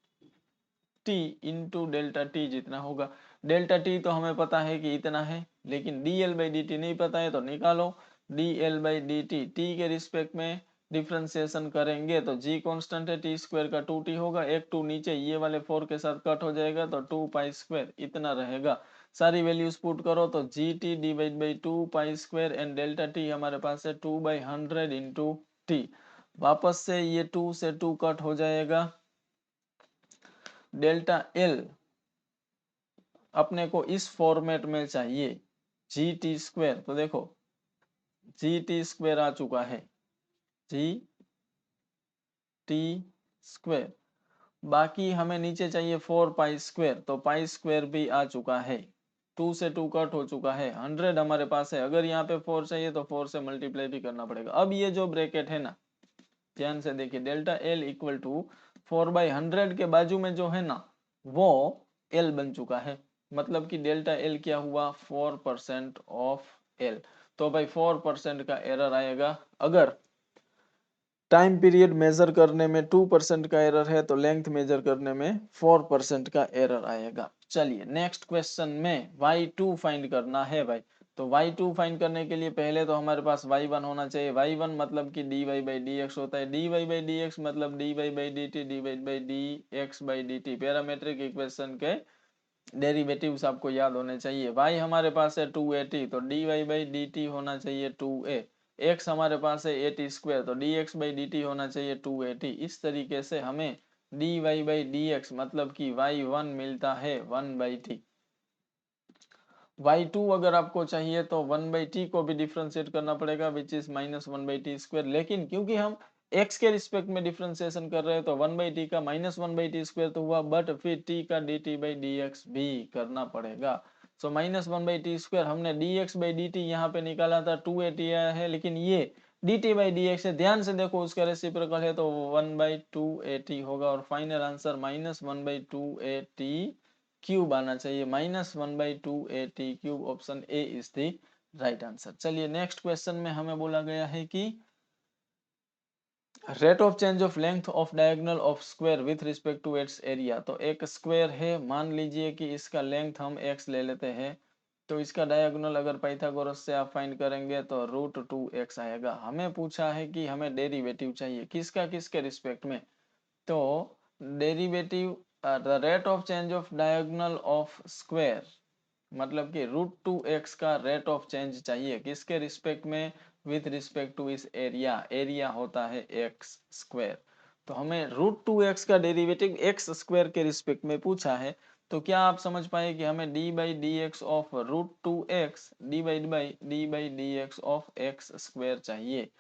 into delta T जितना होगा। डेल्टा टी तो हमें पता है कि इतना है, लेकिन DL बाई DT नहीं पता है, तो निकालो। DL बाई DT टी के रिस्पेक्ट में डिफ्रेंसिएशन करेंगे तो जी कांस्टेंट है, T² का 2T होगा, एक 2 नीचे ये वाले 4 के साथ कट हो जाएगा तो 2π² इतना रहेगा। सारी वैल्यूज पुट करो तो GT divide by 2π² and delta T हमारे पास है 2/100 इंटू टी। वापस से ये 2 से 2 कट हो जाएगा। डेल्टा एल अपने को इस फॉर्मेट में चाहिए, GT²। तो देखो GT² आ चुका है, GT²। बाकी हमें नीचे चाहिए 4π², तो π² भी आ चुका है, 2 से 2 कट हो चुका है, 100 हमारे पास है। अगर यहाँ पे 4 चाहिए तो 4 से मल्टीप्लाई भी करना पड़ेगा। अब ये जो ब्रैकेट है ना, ध्यान से देखिए, डेल्टा एल इक्वल टू 4/100 के बाजू में जो है ना वो एल बन चुका है, मतलब कि डेल्टा एल क्या हुआ, 4% ऑफ एल। तो भाई 4% का एरर आएगा। अगर टाइम पीरियड मेजर करने में 2% का एरर है तो लेंथ मेजर करने में 4% का एरर आएगा। चलिए नेक्स्ट क्वेश्चन में y2 फाइंड करना है भाई। तो y2 फाइंड करने के लिए पहले तो हमारे पास y1 होना चाहिए। y1 मतलब कि dy बाई dx होता है, dy बाई dx मतलब dy by dt divide by dx by dt। Parametric equation के डेरिवेटिव्स आपको याद होने चाहिए। y हमारे पास है 2at, तो dy बाई dt होना चाहिए 2a। x हमारे पास है at² तो dx बाई dt होना चाहिए 2at। इस तरीके से हमें dy बाई dx मतलब कि y1 मिलता है 1/t। y2 अगर आपको चाहिए तो 1/t को भी डिफरेंशिएट करना पड़ेगा, विच इज -1/t²। लेकिन क्योंकि हम x के रिस्पेक्ट में डिफरेंशिएशन कर रहे हैं तो 1/t का -1/t² तो हुआ, बट फिर t का dt बाई dx भी करना पड़ेगा। सो -1/t² हमने dx बाई dt यहाँ पे निकाला था, 2at आया है, लेकिन ये dt बाई dx है, ध्यान से देखो उसका रेसिप्रोकल है तो 1/2at होगा। और फाइनल आंसर -1/2at क्यूब आना चाहिए, -1/2at³ option A is the right answer. चलिए नेक्स्ट क्वेश्चन में हमें बोला गया है कि rate of change of length of diagonal of square with respect to its area. तो एक स्क्वायर है, मान लीजिए कि इसका लेंथ हम x ले लेते हैं, तो इसका डायगोनल अगर पाइथागोरस से आप फाइंड करेंगे तो √2x आएगा। हमें पूछा है कि हमें डेरिवेटिव चाहिए, किसका, किसके रिस्पेक्ट में। तो derivative the rate of change of diagonal of square मतलब कि √2x का रेट ऑफ चेंज चाहिए, किसके रिस्पेक्ट में, विथ रिस्पेक्ट टू इस एरिया। एरिया होता है x²। तो हमें √2x का डेरिवेटिव x² के रिस्पेक्ट में पूछा है। तो क्या आप समझ पाए कि हमें d by D x of √2x divide by d/dx of x² चाहिए।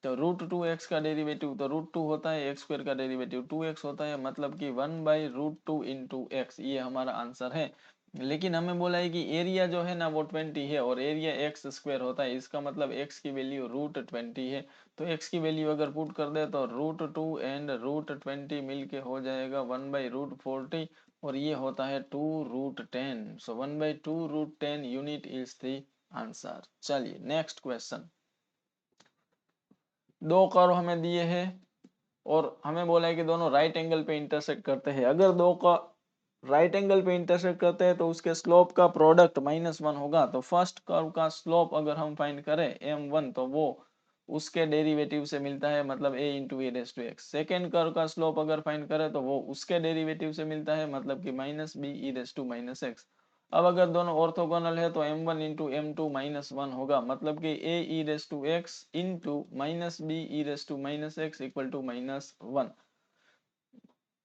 तो √2x का डेरिवेटिव तो √2 होता है, x² का डेरिवेटिव 2x होता है, मतलब कि 1/√2 इंटू x, ये हमारा आंसर है। लेकिन हमें बोला है कि एरिया जो है ना वो 20 है और एरिया x² होता है, इसका मतलब x की वैल्यू √20 है। तो x की वैल्यू अगर पुट कर दे तो √2 एंड √20 मिलके हो जाएगा 1/√40 और ये होता है 2√10। सो 1/2√10 यूनिट इज द आंसर। चलिए नेक्स्ट क्वेश्चन। दो कर्व हमें दिए हैं और हमें बोला है कि दोनों राइट एंगल पे इंटरसेक्ट करते हैं। अगर दो का राइट एंगल पे इंटरसेक्ट करते हैं तो उसके स्लोप का प्रोडक्ट -1 होगा। तो फर्स्ट कर्व का स्लोप अगर हम फाइंड करें m1 तो वो उसके डेरिवेटिव से मिलता है, मतलब a into A raise to x. Second curve का स्लोप अगर फाइंड करें तो वो उसके डेरिवेटिव से मिलता है, मतलब कि -b e raise to -x। अब अगर दोनों ऑर्थोगोनल है तो m1 इंटू m2 -1 होगा, मतलब कि a e raise to x into -b e raise to -x equal to -1।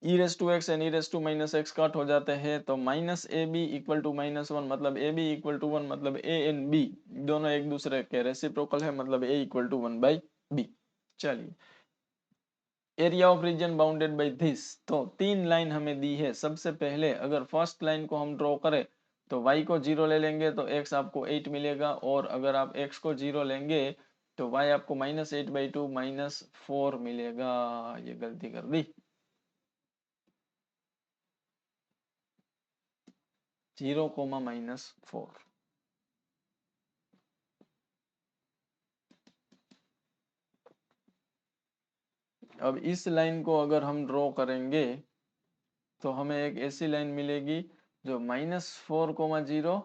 e raise to x and e raise to -x cut हो जाते हैं तो -ab इक्वल टू -1, मतलब ab इक्वल टू 1, मतलब a and b दोनों एक दूसरे के रेसिप्रोकल है, मतलब a इक्वल टू 1/b। चलिए area of region bounded by this. तो तीन लाइन हमें दी है। सबसे पहले अगर फर्स्ट लाइन को हम ड्रॉ करें तो y को 0 ले लेंगे तो x आपको 8 मिलेगा, और अगर आप x को 0 लेंगे तो y आपको -8/2 -4 मिलेगा। ये गलती कर दी। 0, -4। अब इस लाइन को अगर हम ड्रॉ करेंगे तो हमें एक ऐसी लाइन मिलेगी जो -4, 0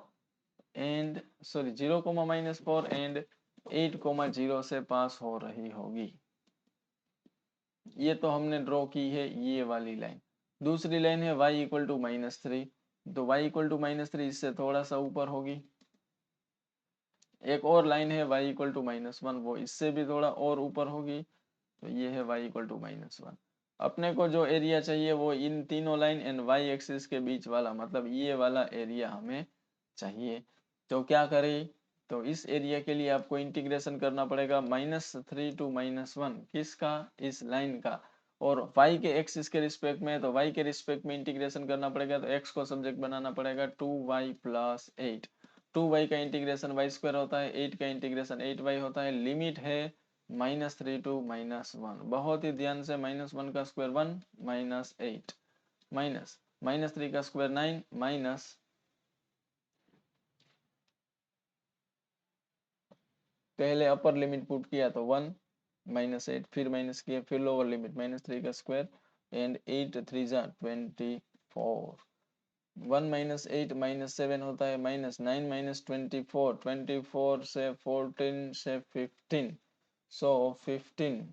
एंड सॉरी 0, -4 एंड 8, 0 से पास हो रही होगी। ये तो हमने ड्रॉ की है ये वाली लाइन। दूसरी लाइन है y = -3, तो y = -3 इससे थोड़ा सा ऊपर होगी। एक और लाइन है y = -1, वो इससे भी थोड़ा और ऊपर होगी, तो ये है y = -1। अपने को जो एरिया चाहिए वो इन तीनों लाइन एंड y एक्सिस के बीच वाला, मतलब ये वाला एरिया हमें चाहिए। तो क्या करें, तो इस एरिया के लिए आपको इंटीग्रेशन करना पड़ेगा -3 to -1 किसका, इस लाइन का, और y के एक्सिस के रिस्पेक्ट में, तो y के रिस्पेक्ट में इंटीग्रेशन करना पड़ेगा, तो x को सब्जेक्ट बनाना पड़ेगा 2y + 8। 2y का इंटीग्रेशन y² होता है, 8 का इंटीग्रेशन 8y होता है, लिमिट है -3 to -1। बहुत ही ध्यान से, -1 का स्क्वायर 1, -8 माइनस -3 का स्क्वायर 9 माइनस पहले अपर लिमिट पुट किया तो 1 -8, फिर माइनस किया, फिर लोअर लिमिट -3 का स्क्वायर एंड 8 3 जा 24। 1 -8 -7 होता है, -9 -24, 24 से 14 से 15, सो 15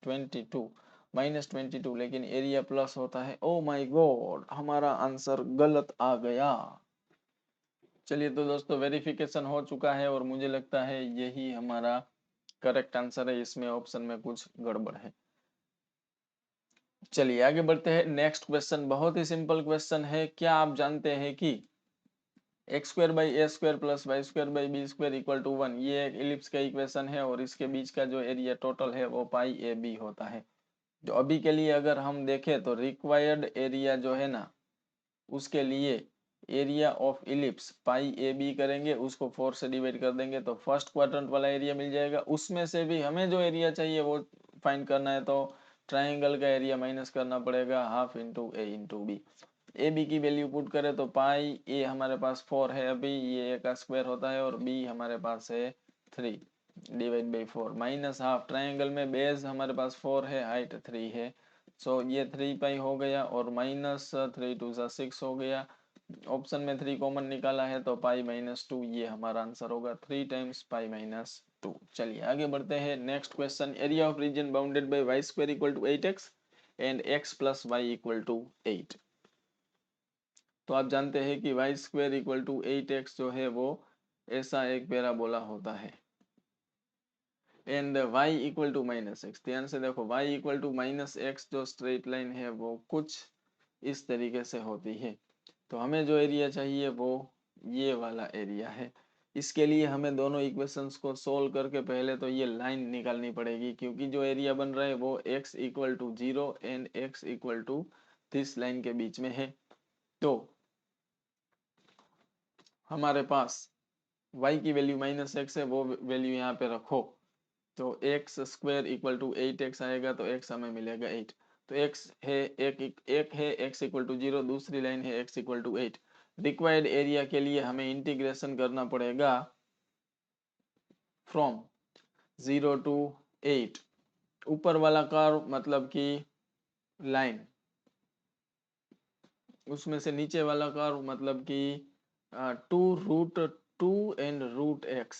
22 -22, लेकिन एरिया प्लस होता है। ओ माय गॉड, हमारा आंसर गलत आ गया। चलिए तो दोस्तों वेरिफिकेशन हो चुका है और मुझे लगता है यही हमारा करेक्ट आंसर है, इसमें ऑप्शन में कुछ गड़बड़ है। चलिए आगे बढ़ते हैं। नेक्स्ट क्वेश्चन बहुत ही सिंपल क्वेश्चन है। क्या आप जानते हैं कि x² / a² + y² / b² = 1, ये एक इलिप्स का इक्वेशन है और इसके बीच का जो एरिया टोटल है वो पाई ए बी होता है। जो अभी के लिए अगर हम देखें तो रिक्वायर्ड एरिया जो है ना, उसके लिए area of ellipse pi A B करेंगे, उसको 4 से डिवाइड कर देंगे तो फर्स्ट क्वाड्रेंट वाला एरिया मिल जाएगा। उसमें से भी हमें जो एरिया चाहिए वो फाइंड करना है, तो ट्राइंगल का एरिया माइनस करना पड़ेगा ½ × a × b। ए बी की वैल्यू पुट करें तो पाई ए हमारे पास 4 है अभी, ये ए का स्क्वायर होता है, और बी हमारे पास है 3 / 4 -½ ट्राइंगल में बेस हमारे पास 4 है, हाइट 3 है, सो ये 3 पाई हो गया और -3 2 6 हो गया। ऑप्शन में 3 कॉमन निकाला है तो पाई -2, ये हमारा आंसर होगा 3 टाइम्स पाई -2। चलिए आगे बढ़ते हैं। Next question, area of region bounded bye y² = 8x and x + y = 8। तो आप जानते हैं कि y² = 8x जो है वो ऐसा एक पैराबोला होता है एंड y = -x। ध्यान से देखो, y = -x जो स्ट्रेट लाइन है वो कुछ इस तरीके से होती है। तो हमें जो एरिया चाहिए वो ये वाला एरिया है। इसके लिए हमें दोनों इक्वेशंस को सोल्व करके पहले तो ये लाइन निकालनी पड़ेगी, क्योंकि जो एरिया बन रहा है वो x = 0 and x = this line के बीच में है। तो हमारे पास y की वैल्यू -x है, वो वैल्यू यहाँ पे रखो, तो x² = 8x आएगा, तो x हमें मिलेगा 8। तो x है एक है x = 0, दूसरी लाइन है x = 8। रिक्वायर्ड एरिया के लिए हमें इंटीग्रेशन करना पड़ेगा फ्रॉम 0 to 8। ऊपर वाला कर्व मतलब कि लाइन, उसमें से नीचे वाला कर्व मतलब कि 2√2 एंड √x,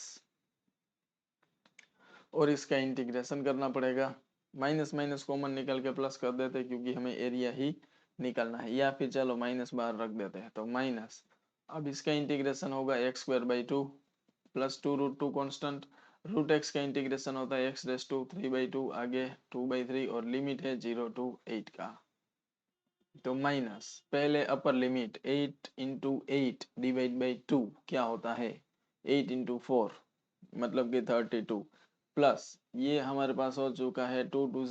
और इसका इंटीग्रेशन करना पड़ेगा। माइनस माइनस कॉमन निकल के प्लस कर देते क्योंकि हमें एरिया ही निकालना है, या फिर चलो माइनस बाहर रख देते हैं तो माइनस। अब इसका इंटीग्रेशन होगा x² / 2 + 2√2 कांस्टेंट, √x का इंटीग्रेशन होता है x⁻³ आगे 2/3 और लिमिट है 0 to 8 का। तो माइनस पहले अपर लिमिट 8 × 8 / 2 क्या होता है 8 × 4 मतलब कि 32, प्लस ये हमारे पास हो चुका है 2 2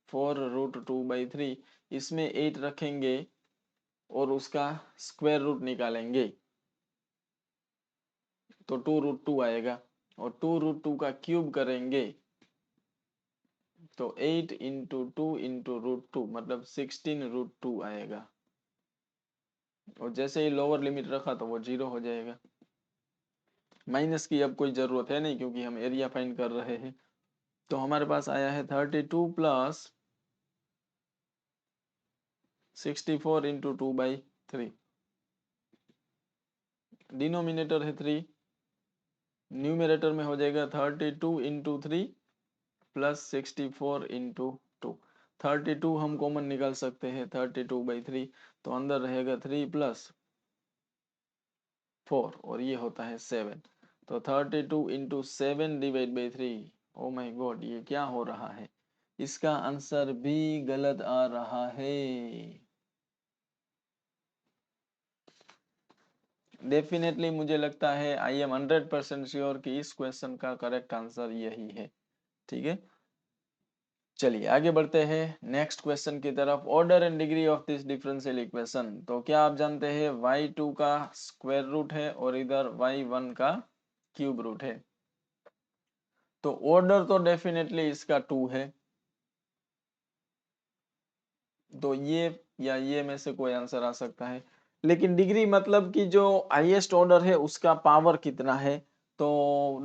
4 √2/3, इसमें 8 रखेंगे और उसका स्क्वायर रूट निकालेंगे तो 2√2 आएगा, और 2√2 का क्यूब करेंगे तो 8 × 2 × √2 मतलब 16√2 आएगा। और जैसे ही लोअर लिमिट रखा तो वो 0 हो जाएगा। माइनस की अब कोई जरूरत है नहीं क्योंकि हम एरिया फाइंड कर रहे हैं। तो हमारे पास आया है 32 प्लस 64 इंटू 2/3। डिनोमिनेटर है 3, न्यूमरेटर में हो जाएगा 32 इंटू 3 प्लस 64 इंटू 2। 32 हम कॉमन निकाल सकते हैं 32/3, तो अंदर रहेगा 3 प्लस 4 और ये होता है 7। तो 32 into 7 divide by 3। Oh my God, ये क्या हो रहा है? इसका आंसर भी गलत आ रहा है। डेफिनेटली मुझे लगता है, आई एम 100% श्योर कि इस क्वेश्चन का करेक्ट आंसर यही है। ठीक है, चलिए आगे बढ़ते हैं नेक्स्ट क्वेश्चन की तरफ। Order and degree of this differential equation. तो क्या आप जानते हैं y2 का स्क्वायर रूट है और इधर y1 का क्यूब रूट है। तो ऑर्डर तो डेफिनेटली इसका 2 है, तो ये या ये में से कोई आंसर आ सकता है। लेकिन डिग्री मतलब कि जो हाईएस्ट ऑर्डर है उसका पावर कितना है, तो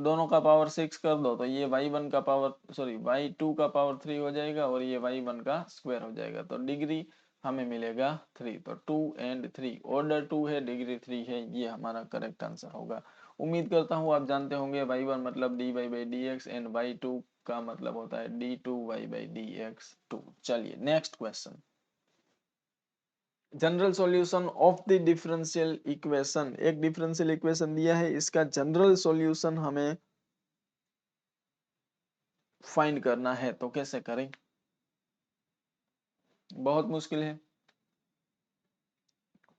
दोनों का पावर 6 कर दो तो ये y1 का पावर सॉरी y2 का पावर 3 हो जाएगा और ये y1 का स्क्वायर हो जाएगा। तो डिग्री हमें मिलेगा 3। तो 2 एंड 3, ऑर्डर 2 है, डिग्री 3 है, ये हमारा करेक्ट आंसर होगा। उम्मीद करता हूँ आप जानते होंगे y1 मतलब dy/dx एंड y2 का मतलब होता है d2y/dx2। चलिए next question. General solution of the differential equation. एक डिफरेंशियल इक्वेशन दिया है, इसका जनरल सॉल्यूशन हमें फाइंड करना है। तो कैसे करें? बहुत मुश्किल है,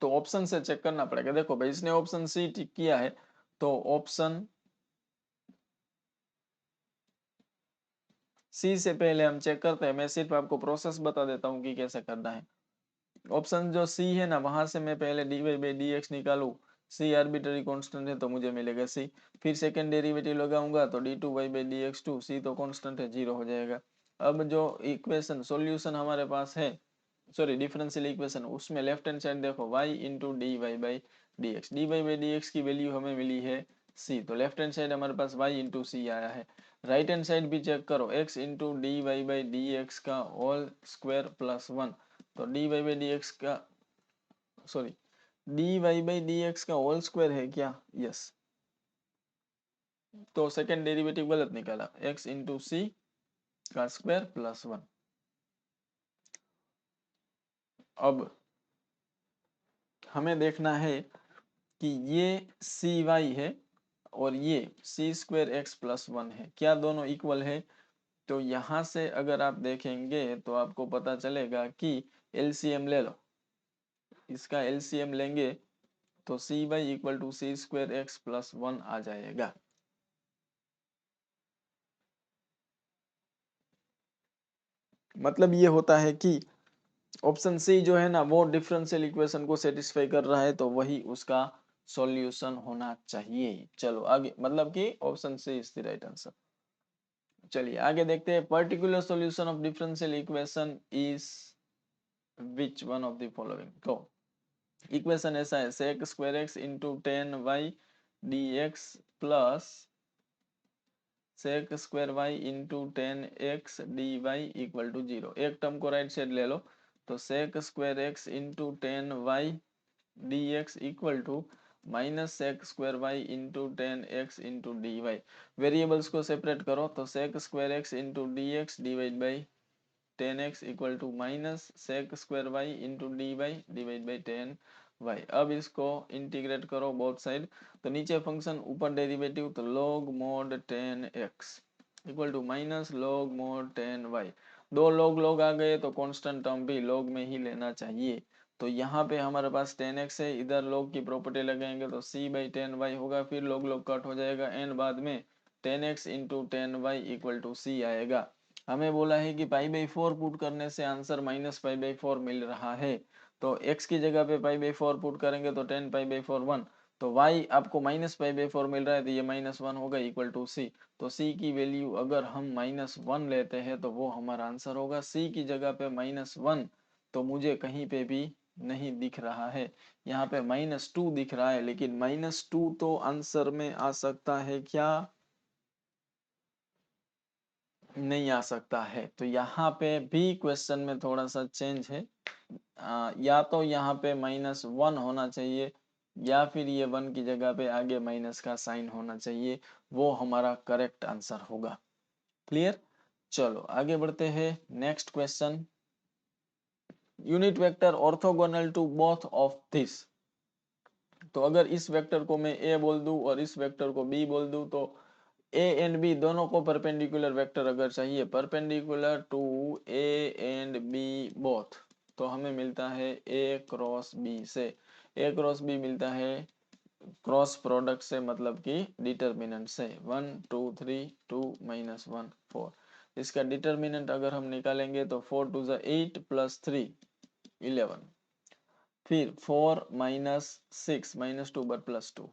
तो ऑप्शन से चेक करना पड़ेगा। देखो भाई, इसने ऑप्शन सी टिक किया है, तो ऑप्शन सी से पहले हम चेक करते हैं। मैं सिर्फ आपको प्रोसेस बता देता हूँ कि कैसे करना है। ऑप्शन जो सी है ना, वहां से मैं पहले dy/dx निकालू, सी आर्बिट्ररी कांस्टेंट है तो मुझे मिलेगा सी। फिर सेकंड डेरिवेटिव लगाऊंगा तो d2y/dx2, सी तो कांस्टेंट है, 0 हो जाएगा। अब जो इक्वेशन सॉल्यूशन हमारे पास है, सॉरी डिफरेंशियल इक्वेशन, उसमें लेफ्ट हैंड साइड देखो y इंटू dy/dx, dy/dx की वैल्यू हमें मिली है c, तो लेफ्ट हैंड साइड हमारे पास y इंटू सी आया है। राइट हैंड साइड भी चेक करो, x इंटू dy/dx का होल स्क्वायर प्लस 1। तो dy/dx का सॉरी dy/dx का होल स्क्वायर है क्या? यस। तो सेकंड डेरिवेटिव गलत निकाला, x इंटू सी का स्क्वायर प्लस 1। अब हमें देखना है कि ये सी वाई है और ये सी स्क्वायर एक्स प्लस 1 है, क्या दोनों इक्वल है? तो यहां से अगर आप देखेंगे तो आपको पता चलेगा कि एलसीएम ले लो, इसका एलसीएम लेंगे तो C Y equal to C square X plus 1 आ जाएगा। मतलब ये होता है कि ऑप्शन सी जो है ना वो डिफरेंशियल इक्वेशन को सेटिस्फाई कर रहा है, तो वही उसका सॉल्यूशन होना चाहिए। चलो आगे, मतलब कि option C is the right answer. चलिए आगे देखते हैं। Particular solution of differential equation is which one of the following. तो इक्वेशन ऐसा है, sec square x into 10y dx plus sec square y into 10x dy equal to 0। एक term को right side ले लो, तो sec square x into 10y dx equal to minus sec square y into 10x into D y. Variables को separate करो, तो sec square x into D x divide by 10x equal to minus sec square y into D y divide by 10y। अब इसको integrate करो both side, तो नीचे function ऊपर derivative, तो log mod 10x equal to minus log mod 10y। दो log आ गए तो कांस्टेंट टर्म भी log में ही लेना चाहिए। तो यहाँ पे हमारे पास 10x है, इधर log की प्रॉपर्टी लगाएंगे तो c/10y होगा, फिर log कट हो जाएगा एंड बाद में 10x into 10y equal to c आएगा। हमें बोला है कि π/4 पुट करने से आंसर -π/4 मिल रहा है, तो x की जगह पे π/4 पुट करेंगे तो 10π/4 1। तो y आपको -π/4 मिल रहा है, तो ये -1 होगा इक्वल टू c। तो c की वैल्यू अगर हम -1 लेते हैं तो वो हमारा आंसर होगा। c की जगह पे -1, तो मुझे कहीं पे भी नहीं दिख रहा है, यहाँ पे -2 दिख रहा है, लेकिन -2 तो आंसर में आ सकता है क्या? नहीं आ सकता है। तो यहाँ पे भी क्वेश्चन में थोड़ा सा चेंज है। या तो यहाँ पे -1 होना चाहिए, या फिर ये 1 की जगह पे आगे माइनस का साइन होना चाहिए, वो हमारा करेक्ट आंसर होगा। क्लियर? चलो आगे बढ़ते हैं। Next question, unit vector orthogonal to both of this. तो अगर इस वेक्टर को मैं ए बोल दूं और इस वेक्टर को बी बोल दूं, तो ए एंड बी दोनों को परपेंडिकुलर वेक्टर अगर चाहिए, perpendicular to A and B both, तो हमें मिलता है ए क्रॉस बी से। ए क्रॉस बी मिलता है क्रॉस प्रोडक्ट से, मतलब कि डिटर्मिनेंट से। 1 2 3 2 -1 4। इसका डिटर्मिनेंट अगर हम निकालेंगे तो 4 2 8 प्लस 3 11, फिर 4 -6 -2 बट +2,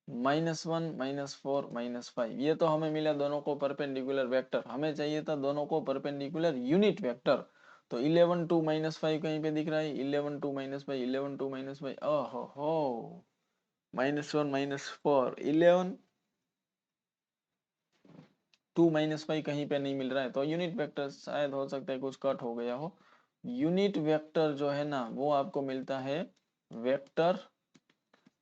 -1 -4 -5। ये तो हमें मिला दोनों को परपेंडिकुलर वेक्टर, हमें चाहिए था दोनों को परपेंडिकुलर यूनिट वेक्टर। तो 11 2 -5 कहीं पे दिख रहा है, 11 2 -5 11 2 -5, ओहो हो, -1 -4 11 2 -5 कहीं पे नहीं मिल रहा है, तो यूनिट वेक्टर शायद हो सकता है कुछ कट हो गया हो। यूनिट वेक्टर जो है ना, वो आपको मिलता है vector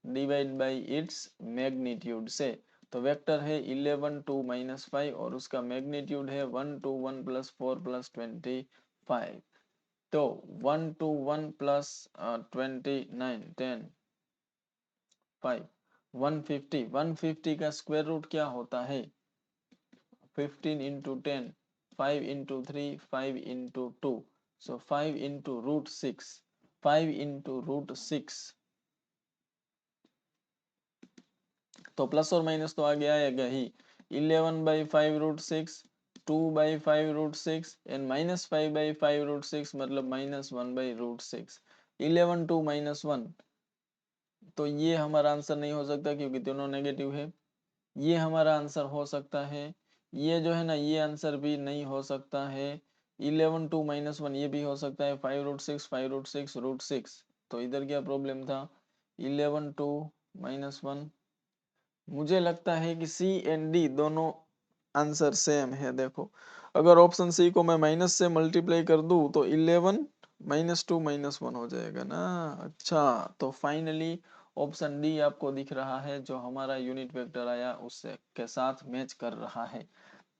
divide by its magnitude से। तो वेक्टर है 11 2 -5 और उसका मैग्नीट्यूड है 1 2 1 + 4 + 25। तो 1 2 1 + 29 10 5 150। 150 का स्क्वायर रूट क्या होता है? 15 into 10, 5 into 3, 5 into 2, so 5 into √6, 5 into √6, तो प्लस और माइनस तो आगे आएगा ही। 11/5√6, 2/5√6 एंड -5/5√6, मतलब -1/√6। 11 2 -1, तो ये हमारा आंसर नहीं हो सकता क्योंकि दोनों नेगेटिव है। ये हमारा आंसर हो सकता है। ये जो है ना, ये आंसर भी नहीं हो सकता है। 11 2 -1 ये भी हो सकता है। 5√6 5√6 √6, तो इधर क्या प्रॉब्लम था? 11 2 -1। मुझे लगता है कि सी एंड डी दोनों आंसर सेम है। देखो, अगर ऑप्शन सी को मैं माइनस से मल्टीप्लाई कर दूं तो 11 -2 -1 हो जाएगा ना। अच्छा, तो फाइनली ऑप्शन डी आपको दिख रहा है, जो हमारा यूनिट वेक्टर आया उससे के साथ मैच कर रहा है।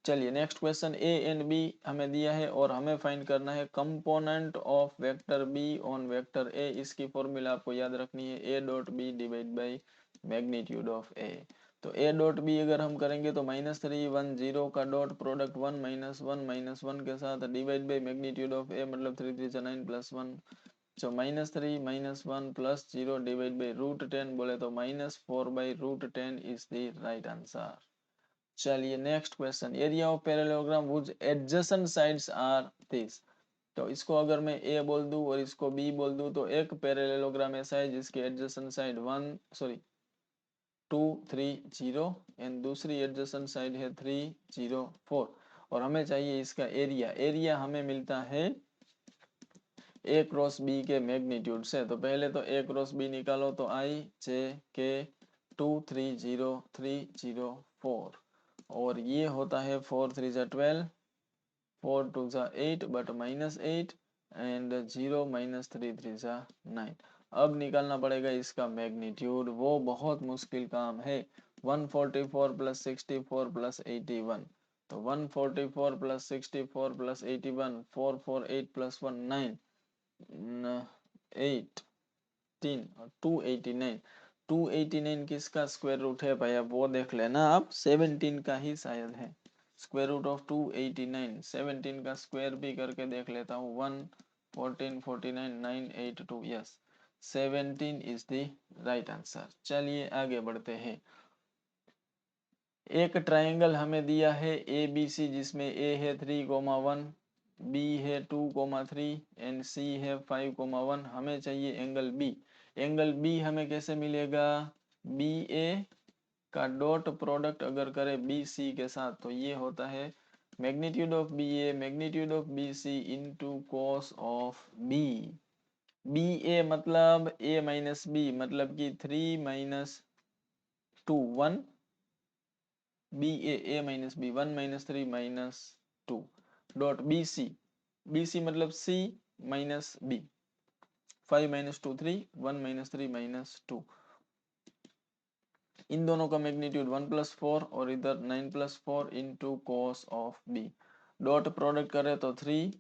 चलिए next question, A and B हमें दिया है और हमें फाइंड करना है component of vector B on vector A. इसकी फॉर्मूला आपको याद रखनी है, A dot B divide by magnitude of A. तो ए डॉट बी अगर हम करेंगे तो -3 1 0 का डॉट प्रोडक्ट 1 -1 -1 के साथ डिवाइड बाई मैग्नीट्यूड ऑफ ए, मतलब 3 3 9 +1। so -3 -1 + 0 डिवाइड बाई √10, बोले तो -4/√10 इज द राइट आंसर। चलिए next question, area of parallelogram which adjacent sides are this. तो इसको अगर मैं ए बोल दूं और इसको बी बोल दूं, तो एक पैरेललोग्राम ऐसा है जिसकी एडजेसेंट साइड 2 3 0 एंड दूसरी एडजेसेंट साइड है 3 0 4, और हमें चाहिए इसका एरिया। एरिया हमें मिलता है ए क्रॉस बी के मैग्नीट्यूड से। तो पहले तो ए क्रॉस बी निकालो, तो आई जे के 2 3 0 3 0 4, और ये होता है 4 3 12, 4 2 8 बट -8 एंड 0 -3 3 9। अब निकालना पड़ेगा इसका मैग्नीट्यूड, वो बहुत मुश्किल काम है। 144 + 64 + 81, तो 144 + 64 + 81, 448 + 1 9 18 और 289। 289 किसका स्क्वायर रूट है भाई? अब वो देख लेना आप, 17 का ही शायद है स्क्वायर रूट ऑफ 289। 17 का स्क्वायर भी करके देख लेता हूँ। 1 14 49 9 8 2, yes 17 is the right answer. चलिए आगे बढ़ते हैं। एक ट्राइंगल हमें दिया है ए बी सी, जिसमें ए है 3,1, बी है 2,3 एंड सी है 5,1। हमें चाहिए एंगल बी। एंगल बी हमें कैसे मिलेगा? बी ए का डॉट प्रोडक्ट अगर करें बी सी के साथ, तो ये होता है magnitude of B A magnitude of B C into cos of B. B A मतलब ए माइनस बी मतलब कि 3 minus 2 1, B A minus B 1 minus 3 minus 2 dot B C मतलब C minus B 5 minus 2 3 1 minus 3 minus 2, इन दोनों का magnitude 1+4 और इधर 9+4 into cos of B, dot product करें तो 3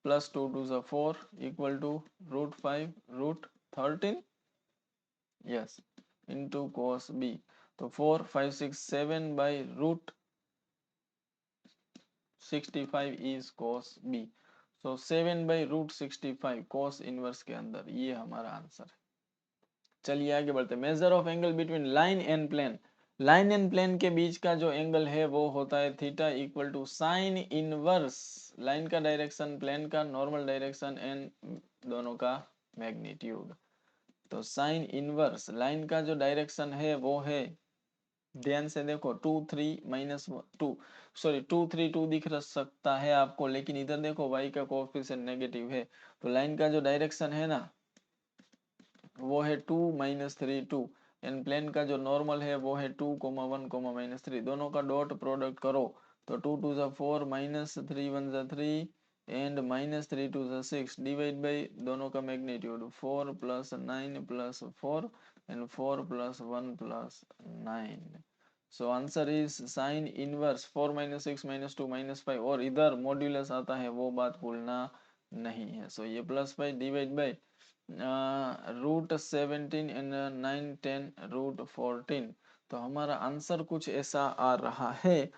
प्लस 2 2 सा 4 equal to √5 √13, yes, into cos B, तो 4 5 6 7 by √65 is cos B, so 7 by √65 cos inverse के अंदर, ये हमारा आंसर है। चलिए आगे बढ़ते हैं। Measure of angle between line and plane, line and plane के बीच का जो एंगल है वो होता है theta equal to sine inverse line का डायरेक्शन, प्लेन का नॉर्मल डायरेक्शन एंड दोनों का मैग्नीट्यूड। तो साइन इनवर्स लाइन का जो डायरेक्शन है वो है, ध्यान से देखो 2 3 माइनस 2, सॉरी 2 3 2 दिख सकता है आपको, लेकिन इधर देखो y का कोएफिशिएंट नेगेटिव है, तो लाइन का जो डायरेक्शन है ना वो है 2 माइनस 3 2, एंड प्लेन का जो नॉर्मल है वो है 2 1 -3, दोनों का डॉट प्रोडक्ट करो तो 2 2 सा 4 माइनस 3 1 सा 3 एंड माइनस 3 2 सा 6 डिवाइड बाई दोनों का magnitude 4 plus 9 plus 4 and 4 plus 1 plus 9, so answer is sine inverse 4 minus 6 minus 2 minus 5, और इधर मॉड्यूलस आता है वो बात भूलना नहीं है, सो ये प्लस 5 डिवाइड बाई √17 एंड 9 10 √14, तो हमारा आंसर कुछ ऐसा आ रहा है।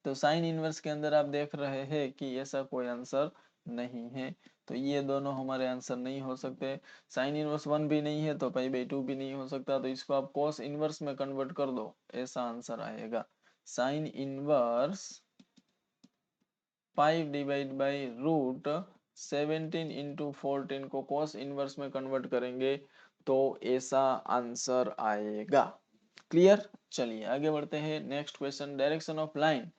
तो साइन इनवर्स के अंदर आप देख रहे हैं कि ऐसा कोई आंसर नहीं है, तो ये दोनों हमारे आंसर नहीं हो सकते। साइन इनवर्स 1 भी नहीं है तो पाई बाई 2 भी नहीं हो सकता, तो इसको आप कॉस इनवर्स में कन्वर्ट कर दो, ऐसा आंसर आएगा। Sine inverse 5 divide by √17 into 14 को कॉस इनवर्स में कन्वर्ट करेंगे तो ऐसा आंसर आएगा। क्लियर, चलिए आगे बढ़ते हैं। Next question, direction of line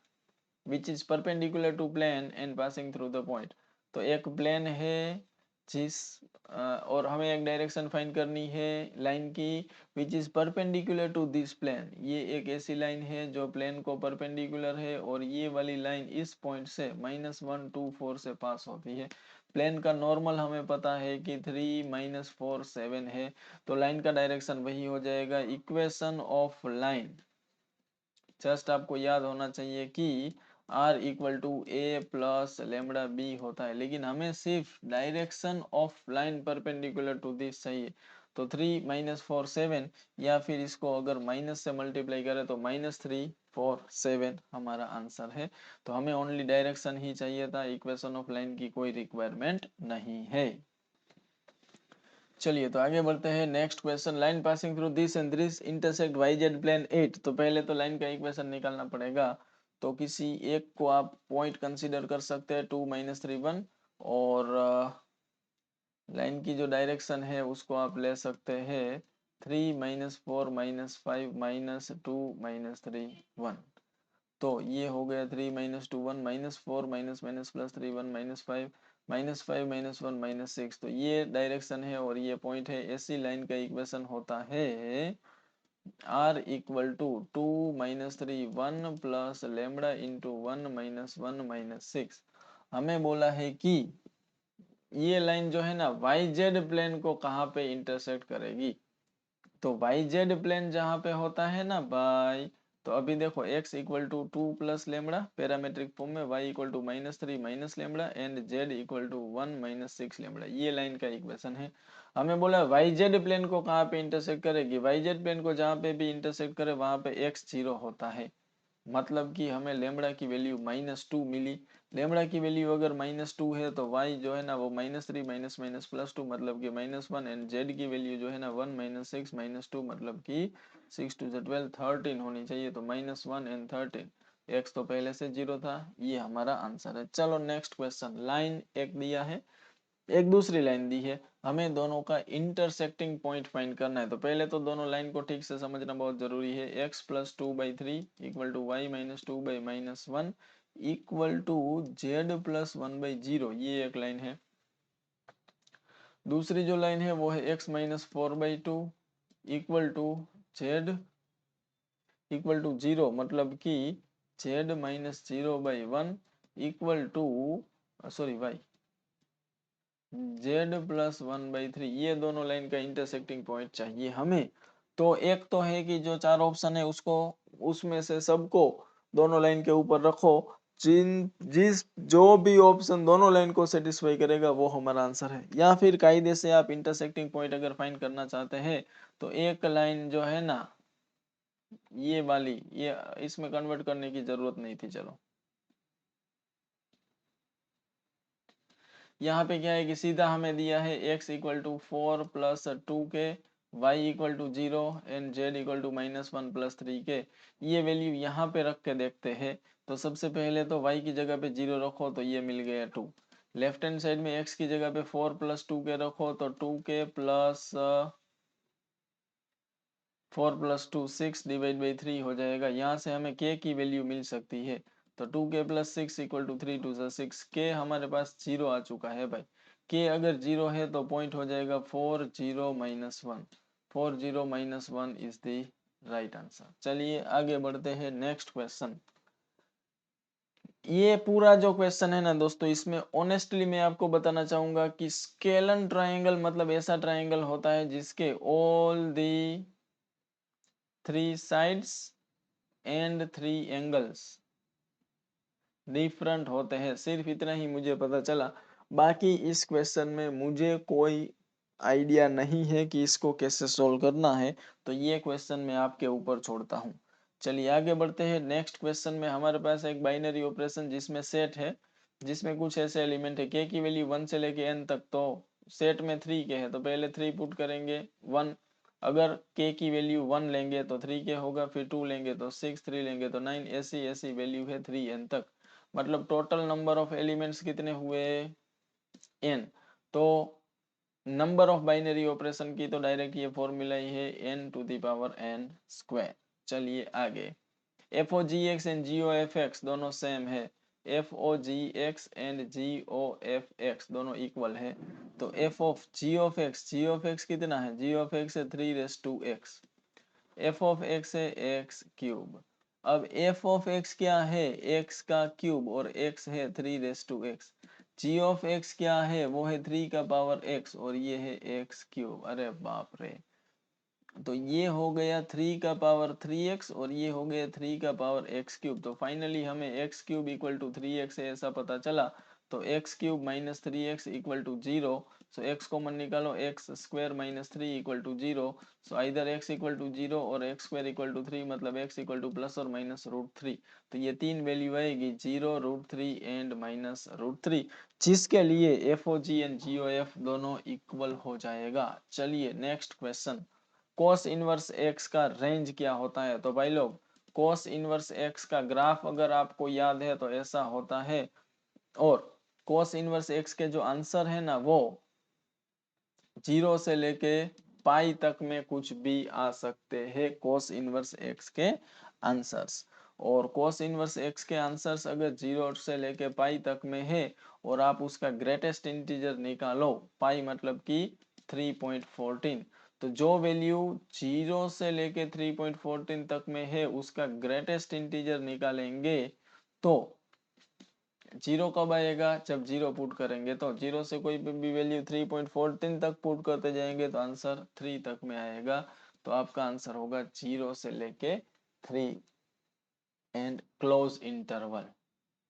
which is perpendicular to plane and passing through the point, तो एक प्लेन है जिस और हमें एक डायरेक्शन फाइंड करनी है लाइन की which is perpendicular to this plane, ये एक ऐसी लाइन है जो प्लेन को परपेंडिकुलर है और ये वाली लाइन इस पॉइंट से -1 2 4 से पास होती है। प्लेन का नॉर्मल हमें पता है कि 3 -4 7 है, तो लाइन का डायरेक्शन वही हो जाएगा। इक्वेशन ऑफ लाइन जस्ट आपको याद होना चाहिए कि R equal to A plus lambda B होता है, लेकिन हमें सिर्फ direction of line perpendicular to this चाहिए, तो 3 -4 7, या फिर इसको अगर माइनस से मल्टीप्लाई करें तो -3 4 7 हमारा आंसर है। तो हमें ओनली डायरेक्शन ही चाहिए था, इक्वेशन ऑफ लाइन की कोई रिक्वायरमेंट नहीं है। चलिए तो आगे बढ़ते हैं। Next question, line passing through this and this intersect Y Z plane 8, तो पहले तो लाइन का इक्वेशन निकालना पड़ेगा, तो किसी एक को आप पॉइंट कंसीडर कर सकते हैं 2 -3 1, और लाइन की जो डायरेक्शन है उसको आप ले सकते हैं 3 -4 -5 -2 -3 1, तो ये हो गया 3 -2 1 -4 माइनस माइनस प्लस 3 1 -5 -5 -1 -6, तो ये डायरेक्शन है और ये पॉइंट है। ऐसी लाइन का इक्वेशन होता है R equal to 2 -3 1 plus lambda into 1 -1 -6। हमें बोला है कि ये लाइन जो है ना वाई जेड प्लेन को कहाँ पे इंटरसेक्ट करेगी, तो वाई जेड प्लेन जहाँ पे होता है ना बाई, तो अभी देखो x equal to 2 plus lambda parametric form में, y equal to -3 minus lambda and z equal to 1 -6 lambda, ये लाइन का इक्वेशन है। हमें बोला वाई जेड प्लेन को कहाँ पे इंटरसेक्ट करेगी, वाई जेड प्लेन को जहाँ पे भी इंटरसेक्ट करे वहां पे x 0 होता है, मतलब कि हमें लेमड़ा की वैल्यू -2 मिली। लेमड़ा की वैल्यू अगर -2 है तो y जो है ना वो -3 माइनस माइनस +2 मतलब कि -1, एंड z की वैल्यू जो है ना 1 -6 -2 मतलब कि 6 2 12 13 होनी चाहिए, तो -1 एंड 13, x तो पहले से 0 था, ये हमारा आंसर है। चलो नेक्स्ट क्वेश्चन, लाइन एक दिया है, एक दूसरी लाइन दी है, हमें दोनों का इंटरसेक्टिंग पॉइंट फाइंड करना है, तो पहले तो दोनों लाइन को ठीक से समझना बहुत जरूरी है। x plus 2/3 equal to Y -2/-1 equal to Z plus 1/0, ये एक लाइन है। दूसरी जो लाइन है वो है x minus 4/2 equal to Z equal to 0, मतलब कि z minus 0/1 equal to sorry Y z+1/3। ये दोनों लाइन का इंटरसेक्टिंग पॉइंट चाहिए हमें। तो एक तो है कि जो चार ऑप्शन है उसको उसमें से सबको दोनों लाइन के ऊपर रखो, जिस जो भी ऑप्शन दोनों लाइन को सेटिस्फाई करेगा वो हमारा आंसर है। या फिर कायदे से आप इंटरसेक्टिंग पॉइंट अगर फाइंड करना चाहते हैं तो एक लाइन जो है ना ये वाली, ये इसमें कन्वर्ट करने की जरूरत नहीं थी। चलो यहाँ पे क्या है कि सीधा हमें दिया है x equal to 4+2k, y equal to 0 and z equal to -1+3k। ये वैल्यू यहाँ पे रख के देखते हैं। तो सबसे पहले तो y की जगह पे 0 रखो तो ये मिल गया 2। लेफ्ट हैंड साइड में x की जगह पे 4+2k रखो तो 2k प्लस 4+2 6/3 हो जाएगा। यहाँ से हमें k की वैल्यू मिल सकती है। तो 2k plus 6 equal to 3 2 6, k हमारे पास 0 आ चुका है भाई। k अगर 0 है तो पॉइंट हो जाएगा 4 0 -1। 4 0 -1 इज द राइट आंसर। चलिए आगे बढ़ते हैं नेक्स्ट क्वेश्चन। ये पूरा जो क्वेश्चन है ना दोस्तों, इसमें ऑनेस्टली मैं आपको बताना चाहूंगा कि स्केलन ट्राइंगल मतलब ऐसा ट्राइंगल होता है जिसके all the 3 sides and 3 angles different होते हैं। सिर्फ इतना ही मुझे पता चला, बाकी इस क्वेश्चन में मुझे कोई आइडिया नहीं है कि इसको कैसे सोल्व करना है। तो ये क्वेश्चन मैं आपके ऊपर छोड़ता हूँ। चलिए आगे बढ़ते हैं। नेक्स्ट क्वेश्चन में हमारे पास एक बाइनरी ऑपरेशन जिसमें सेट है, जिसमें कुछ ऐसे एलिमेंट है के की वैल्यू 1 से लेके n तक। तो सेट में 3 के है तो पहले 3 पुट करेंगे 1। अगर k की वैल्यू 1 लेंगे तो 3k होगा, फिर 2 लेंगे तो 6, 3 लेंगे तो 9, ऐसी ऐसी वैल्यू है 3n तक। मतलब टोटल नंबर ऑफ एलिमेंट्स कितने हुए n। तो नंबर ऑफ बाइनरी ऑपरेशन की तो डायरेक्ट ये फॉर्मूला ही है n⁴। चलिए आगे। F O G X and G O F X दोनों सेम है। F O G X and G O F X दोनों इक्वल है। तो F of G of X कितना है, जी ऑफ एक्स है 3⁻x, एफ ऑफ एक्स है X cube. अब एफ ऑफ एक्स क्या है, एक्स का क्यूब, और एक्स है 3⁻x। जी ऑफ एक्स क्या है, वो है 3 का पावर x और ये है एक्स क्यूब। अरे बाप रे, तो ये हो गया 3 का पावर 3x और ये हो गया 3 का पावर x क्यूब। तो फाइनली हमें x cube equal to 3x है ऐसा पता चला। तो x cube minus 3x equal to 0। So x common निकालो, x square minus 3 equal to 0। So इधर x इक्वल टू 0 और x स्क्वायर इक्वल टू 3, मतलब x इक्वल टू प्लस और माइनस √3। तो ये तीन वैल्यू आएगी 0 √3 एंड माइनस √3, जिसके लिए F O G and G O F दोनों इक्वल हो जाएगा। चलिए next question. Cos inverse X का रेंज क्या होता है। तो भाई लोग, कोस इनवर्स एक्स का ग्राफ अगर आपको याद है तो ऐसा होता है, और कोस इनवर्स एक्स के जो आंसर है ना वो 0 से लेके पाई तक में कुछ भी आ सकते हैं कोस इनवर्स एक्स के आंसर्स। और कोस इनवर्स एक्स के आंसर्स अगर 0 से लेके पाई तक में है और आप उसका ग्रेटेस्ट इंटीजर निकालो, पाई मतलब कि 3.14, तो जो वैल्यू 0 से लेके 3.14 तक में है उसका ग्रेटेस्ट इंटीजर निकालेंगे तो 0 कब आएगा, जब 0 पुट करेंगे। तो 0 से कोई भी वैल्यू 3.14 तक पुट करते जाएंगे तो आंसर 3 तक में आएगा। तो आपका आंसर होगा 0 से लेके 3 एंड क्लोज इंटरवल।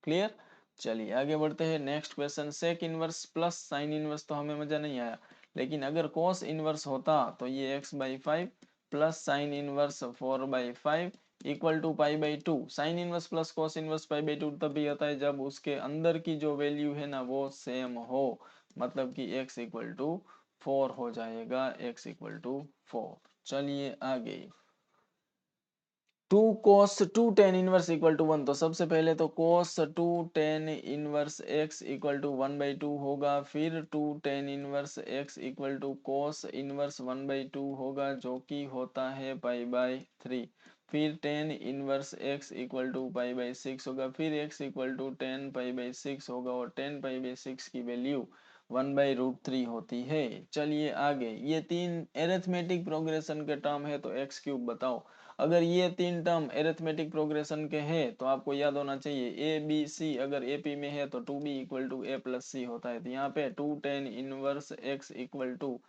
क्लियर। चलिए आगे बढ़ते हैं। Next question, sec inverse plus sine inverse तो हमें मजा नहीं आया, लेकिन अगर कोस इनवर्स होता तो ये x/5 plus sine inverse 4/5 equal to π/2। Sine inverse plus cos inverse π/2 तभी आता है जब उसके अंदर की जो वैल्यू है ना वो सेम हो, मतलब कि x इक्वल टू 4 हो जाएगा, x इक्वल टू 4। चलिए आगे। 2 cos 2 tan inverse equal to 1। तो सबसे पहले तो cos 2 tan inverse x equal to 1/2 होगा, फिर 2 tan inverse x equal to cos inverse 1/2 होगा जो कि होता है π/3। फिर tan inverse x equal to π/6 होगा, फिर x इक्वल टू tan π/6 होगा, और tan π/6 की वैल्यू 1/√3 होती है। चलिए आगे, ये तीन एरिथमेटिक प्रोग्रेशन के टर्म है तो एक्स क्यूब बताओ। अगर ये तीन टर्म एरिथमेटिक प्रोग्रेशन के हैं तो आपको याद होना चाहिए ए बी सी, अगर ए पी में है तो 2b equal to A plus C होता है। तो यहाँ पे 2 tan inverse x equal to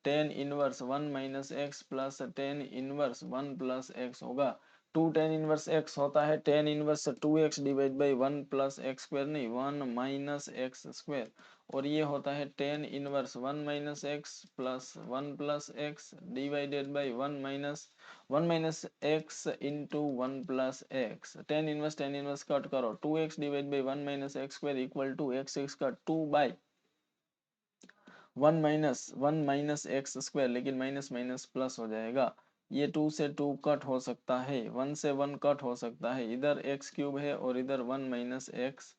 tan inverse 1 minus x plus tan inverse 1 plus x होगा। 2 tan इनवर्स एक्स होता है tan inverse 2x divide by 1 plus x square, नहीं 1 minus X square, और ये होता है tan inverse 1 minus x plus 1 plus X divided by 1 minus X into 1 plus X. tan inverse cut करो, 2x divide by 1 minus X square equal to x का 2 by 1 minus X square, लेकिन minus minus plus हो जाएगा। ये 2 से 2 cut हो सकता है, 1 से 1 कट हो सकता है, इधर एक्स क्यूब है और इधर 1 माइनस एक्स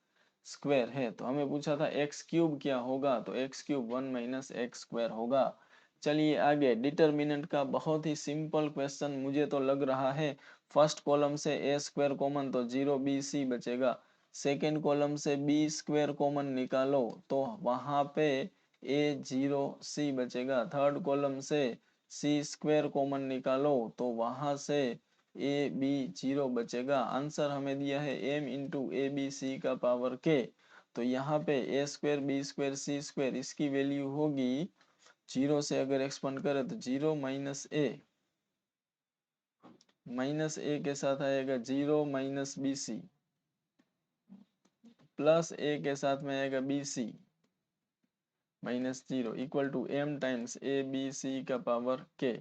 स्क्वायर है। तो हमें पूछा था एक्स क्यूब क्या होगा, तो x cube 1 minus X square होगा। चलिए आगे, डिटर्मिनेंट का बहुत ही सिंपल क्वेश्चन मुझे तो लग रहा है। फर्स्ट कॉलम से ए स्क्वायर कॉमन तो 0bc बचेगा, सेकेंड कॉलम से बी स्क्वायर कॉमन निकालो तो वहां पे a0c बचेगा, थर्ड कॉलम से सी स्क्वायर कॉमन निकालो तो वहां से ए बी 0 बचेगा। आंसर हमें दिया है m into A B C का पावर k। तो यहाँ पे A square B square C square, इसकी वैल्यू होगी 0 से अगर एक्सपेंड करें तो 0 माइनस ए के साथ आएगा 0 minus B C, plus A के साथ में आएगा B C minus 0 equal to m times A B C का पावर k।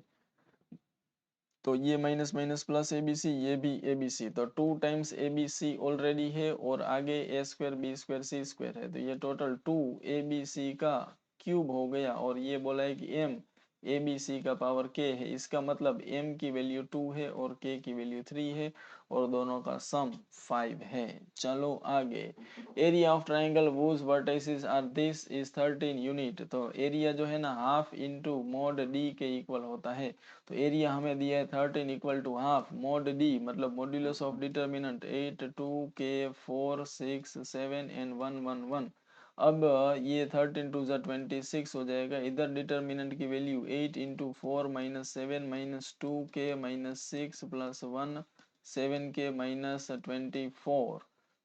तो ये minus minus plus A B C, ये भी ए बी सी, तो 2 times A B C already है और आगे A square B square C square है, तो ये टोटल 2 ए बी सी का क्यूब हो गया। और ये बोला है कि m ए बी सी का पावर k है, इसका मतलब m की वैल्यू 2 है और k की वैल्यू 3 है और दोनों का सम 5 है। चलो आगे, area of triangle whose vertices are this is 13 unit. तो एरिया जो है ना हाफ इंटू मॉड डी के इक्वल होता है। तो एरिया हमें दिया है 13 equal to half mod D, मतलब मॉड्यूलस ऑफ डिटर्मिनेंट 8 2 के 4 6 7 एंड 1 1 1। अब ये 13 टू ज़ा 26 हो जाएगा, इधर डिटर्मिनेंट की वैल्यू 8 इंटू 4 माइनस 7 माइनस 2 के माइनस 6 प्लस 1 7 के माइनस 24।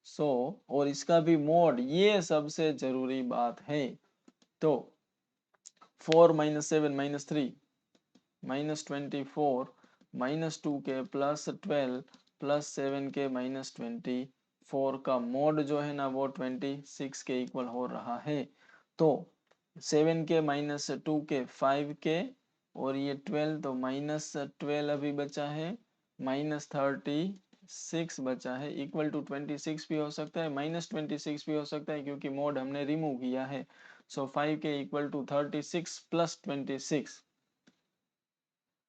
सो और इसका भी मोड, ये सबसे जरूरी बात है। तो 4 माइनस 7 माइनस 3 माइनस 24 माइनस 2 के प्लस 12 प्लस 7 के माइनस 24 का मोड जो है ना वो 26 के इक्वल हो रहा है। तो 7 के माइनस 2 के 5 के और ये 12, तो माइनस 12 अभी बचा है, माइनस 36 बचा है, इक्वल टू 26 भी हो सकता है, माइनस 26 भी हो सकता है क्योंकि मोड हमने रिमूव किया है। सो 5 के इक्वल टू 36 प्लस 26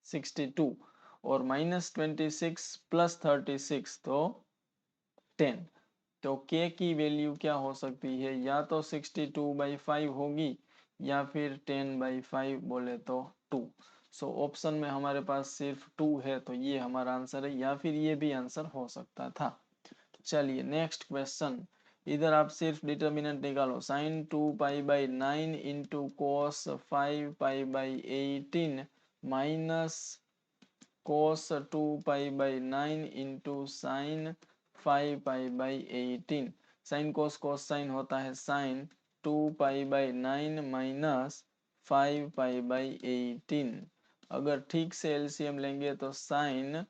62 और माइनस 26 प्लस 36 तो 10। तो k की वैल्यू क्या हो सकती है, या तो 62/5 होगी या फिर 10/5 बोले तो 2। सो ऑप्शन में हमारे पास सिर्फ 2 है, तो ये हमारा आंसर है, या फिर ये भी आंसर हो सकता था। चलिए नेक्स्ट क्वेश्चन, इधर आप सिर्फ डिटर्मिनेंट निकालो, sine 2π/9 into cos 5π/18 minus cos 2π/9 into sine 5π/18। Sine cos cos sine होता है साइन 2π/9 माइनस 5π/18। अगर ठीक से एलसीएम लेंगे तो साइन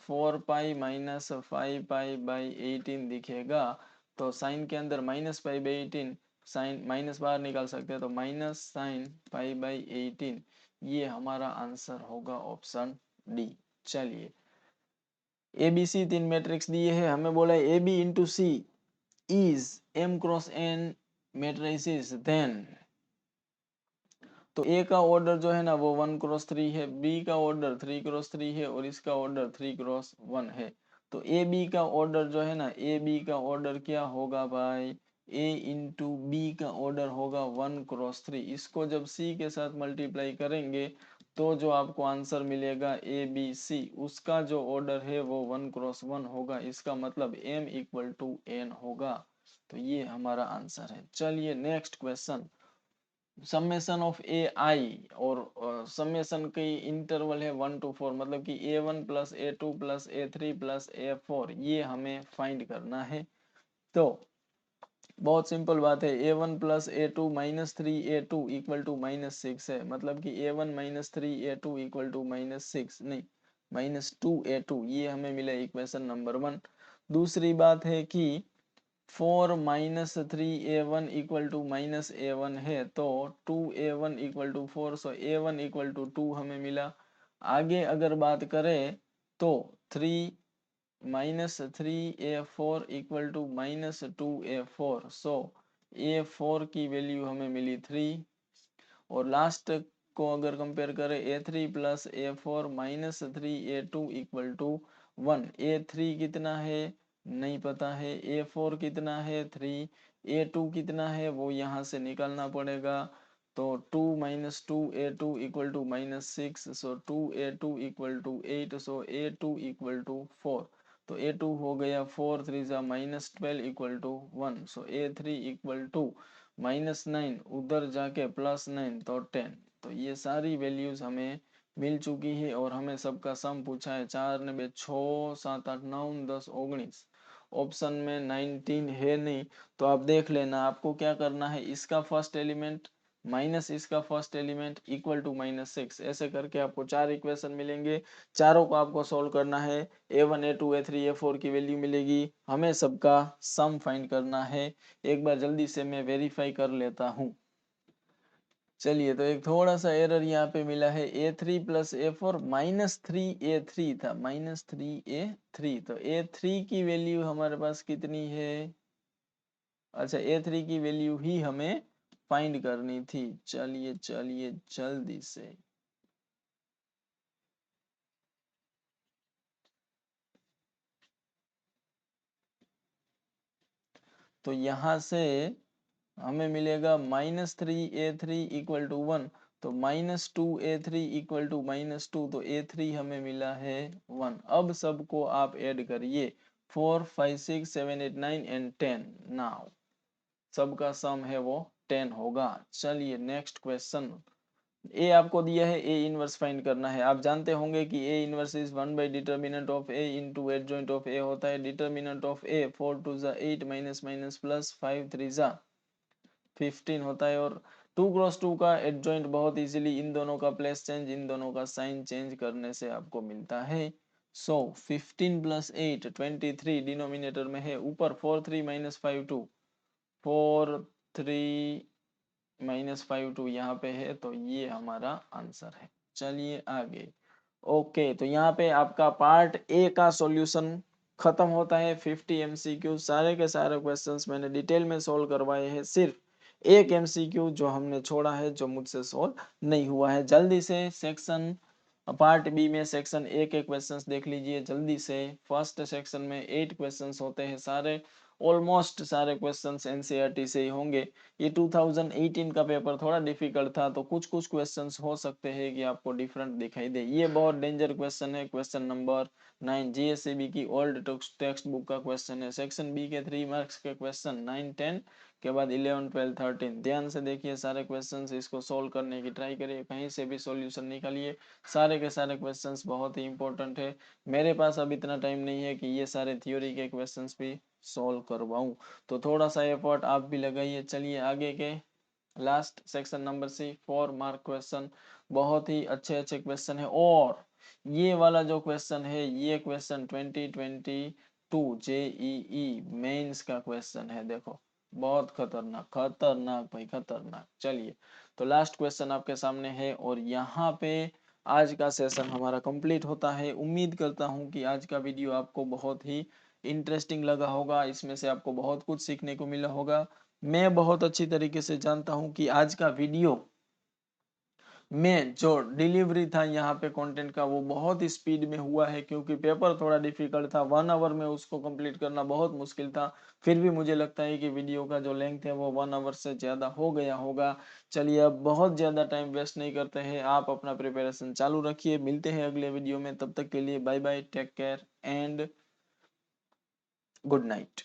4π माइनस 5π/18 दिखेगा। तो साइन के अंदर माइनस π/18, साइन माइनस बाहर निकाल सकते हैं, तो माइनस साइन π/18, ये हमारा आंसर होगा ऑप्शन डी। चलिए, ए बी सी तीन मैट्रिक्स दिए हैं, हमें बोला है A B into C is M cross N matrices, then तो ए का ऑर्डर जो है ना वो 1 क्रॉस 3 है, बी का ऑर्डर 3 क्रॉस 3 है और इसका ऑर्डर 3 क्रॉस 1 है। तो ए बी का ऑर्डर जो है ना, ए बी का ऑर्डर क्या होगा भाई, ए इंटू बी का ऑर्डर होगा 1 क्रॉस 3। इसको जब सी के साथ मल्टीप्लाई करेंगे तो जो आपको आंसर मिलेगा ए बी सी, उसका जो ऑर्डर है वो 1 क्रॉस 1 होगा, इसका मतलब m इक्वल टू n होगा। तो ये हमारा आंसर है। चलिए नेक्स्ट क्वेश्चन, समेशन ऑफ ए आई, और समेशन की इंटरवल है 1 to 4, मतलब कि A1 plus A2 plus A3 plus A4, ये हमें फाइंड करना है। तो बहुत सिंपल बात है, A1 plus A2 minus 3A2 equal to -6 है, मतलब कि A1 minus 3A2 equal to -6 नहीं -2A2, ये हमें मिला इक्वेशन नंबर 1। दूसरी बात है कि 4 minus 3A1 equal to -A1 है, तो 2A1 equal to 4, so A1 equal to 2 हमें मिला। आगे अगर बात करें तो 3 -3A4 equal to -2A4, so A4 की वैल्यू हमें मिली 3। और लास्ट को अगर कंपेयर करें A3 plus A4 minus 3A2 equal to 1, A3 कितना है नहीं पता है, A4 कितना है 3, A2 कितना है वो यहाँ से निकालना पड़ेगा। तो 2 minus 2A2 equal to -6, so 2A2 equal to 8, so A2 equal to 4। तो A2 हो गया 4 3 जा -12 equal to 1, so A3 equal to -9, उधर जाके +9, तो 10। तो ये सारी वैल्यूज हमें मिल चुकी है और हमें सबका सम पूछा है। 4 9 6 7 8 9 10 19, ऑप्शन में 19 है नहीं, तो आप देख लेना आपको क्या करना है, इसका फर्स्ट एलिमेंट माइनस इसका फर्स्ट एलिमेंट इक्वल टू -6, ऐसे करके आपको 4 इक्वेशन मिलेंगे। चारों को आपको सोल्व करना है, A1 A2 A3 A4 की वैल्यू मिलेगी, हमें सबका सम फाइंड करना है। एक बार जल्दी से मैं वेरीफाई कर लेता हूँ। चलिए, तो एक थोड़ा सा एरर यहाँ पे मिला है, A3 प्लस A4 -3A3 था, -3A3, तो A3 की वैल्यू हमारे पास कितनी है, अच्छा A3 की वैल्यू ही हमें फाइंड करनी थी। चलिए चलिए जल्दी से, तो यहाँ से हमें मिलेगा -3A3 इक्वल टू 1, तो -2A3 इक्वल टू -2, तो A3 हमें मिला है 1। अब सबको आप ऐड करिए, 4 5 6 7 8 9 एंड 10, नाउ सबका सम है वो 10 होगा। चलिए नेक्स्ट क्वेश्चन। ए आपको दिया है, ए इनवर्स फाइंड करना है। आप जानते होंगे कि A inverse is 1 by determinant of A into adjoint of A होता है। डिटर्मिनेंट ऑफ ए 4 2 जा 8 माइनस माइनस प्लस 5 3 जा 15 होता है, और 2 क्रॉस 2 का एडजॉइंट बहुत इजीली इन दोनों का प्लेस चेंज, इन दोनों का साइन चेंज करने से आपको मिलता है। सो 15 प्लस 8 23 डिनोमिनेटर में है, ऊपर 4 3 माइनस 5 2, 4 3 -5 2 यहाँ पे है, तो ये हमारा आंसर है। चलिए आगे। ओके, तो यहाँ पे आपका पार्ट ए का सॉल्यूशन खत्म होता है। 50 एमसीक्यू सारे के सारे क्वेश्चंस मैंने डिटेल में सोल्व करवाए हैं, सिर्फ एक एमसीक्यू जो हमने छोड़ा है, जो मुझसे सोल्व नहीं हुआ है। जल्दी से सेक्शन पार्ट बी में सेक्शन ए के क्वेश्चंस देख लीजिए जल्दी से। फर्स्ट सेक्शन में 8 क्वेश्चंस होते हैं, सारे ऑलमोस्ट सारे क्वेश्चंस एनसीईआरटी से ही होंगे। ये 2018 का पेपर थोड़ा डिफिकल्ट था, तो कुछ कुछ क्वेश्चंस हो सकते हैं कि आपको डिफरेंट दिखाई दे। ये बहुत डेंजर क्वेश्चन है, क्वेश्चन नंबर 9 जीएससीबी की ओल्ड टेक्स्ट बुक का क्वेश्चन है। सेक्शन बी के 3 मार्क्स के क्वेश्चन 9 10 के बाद 11 12 13, ध्यान से देखिए सारे क्वेश्चंस, इसको सोल्व करने की ट्राई करिए, कहीं से भी सॉल्यूशन निकालिए। सारे के सारे क्वेश्चंस बहुत ही इंपॉर्टेंट है। मेरे पास अब इतना टाइम नहीं है कि ये सारे थ्योरी के क्वेश्चंस भी सॉल्व करवाऊं, तो थोड़ा सा एफर्ट आप भी लगाइए। चलिए आगे के last section number C 4 mark question, बहुत ही अच्छे अच्छे क्वेश्चन है। और ये वाला जो क्वेश्चन है, ये क्वेश्चन 2022 जेईई मेंस का क्वेश्चन है, देखो बहुत खतरनाक खतरनाक भाई खतरनाक। चलिए, तो लास्ट क्वेश्चन आपके सामने है, और यहाँ पे आज का सेशन हमारा कंप्लीट होता है। उम्मीद करता हूँ कि आज का वीडियो आपको बहुत ही इंटरेस्टिंग लगा होगा, इसमें से आपको बहुत कुछ सीखने को मिला होगा। मैं बहुत अच्छी तरीके से जानता हूं कि आज का वीडियो में जो डिलीवरी था यहाँ पे कंटेंट का, वो बहुत स्पीड में हुआ है, क्योंकि पेपर थोड़ा डिफिकल्ट था। 1 आवर में उसको कंप्लीट करना बहुत मुश्किल था। फिर भी मुझे लगता है कि वीडियो का जो लेंथ है वो 1 आवर से ज़्यादा हो गया होगा। चलिए, अब बहुत ज़्यादा टाइम वेस्ट नहीं करते हैं, आप अपना प्रिपरेशन चालू रखिए। मिलते हैं अगले वीडियो में, तब तक के लिए bye bye, take care and good night.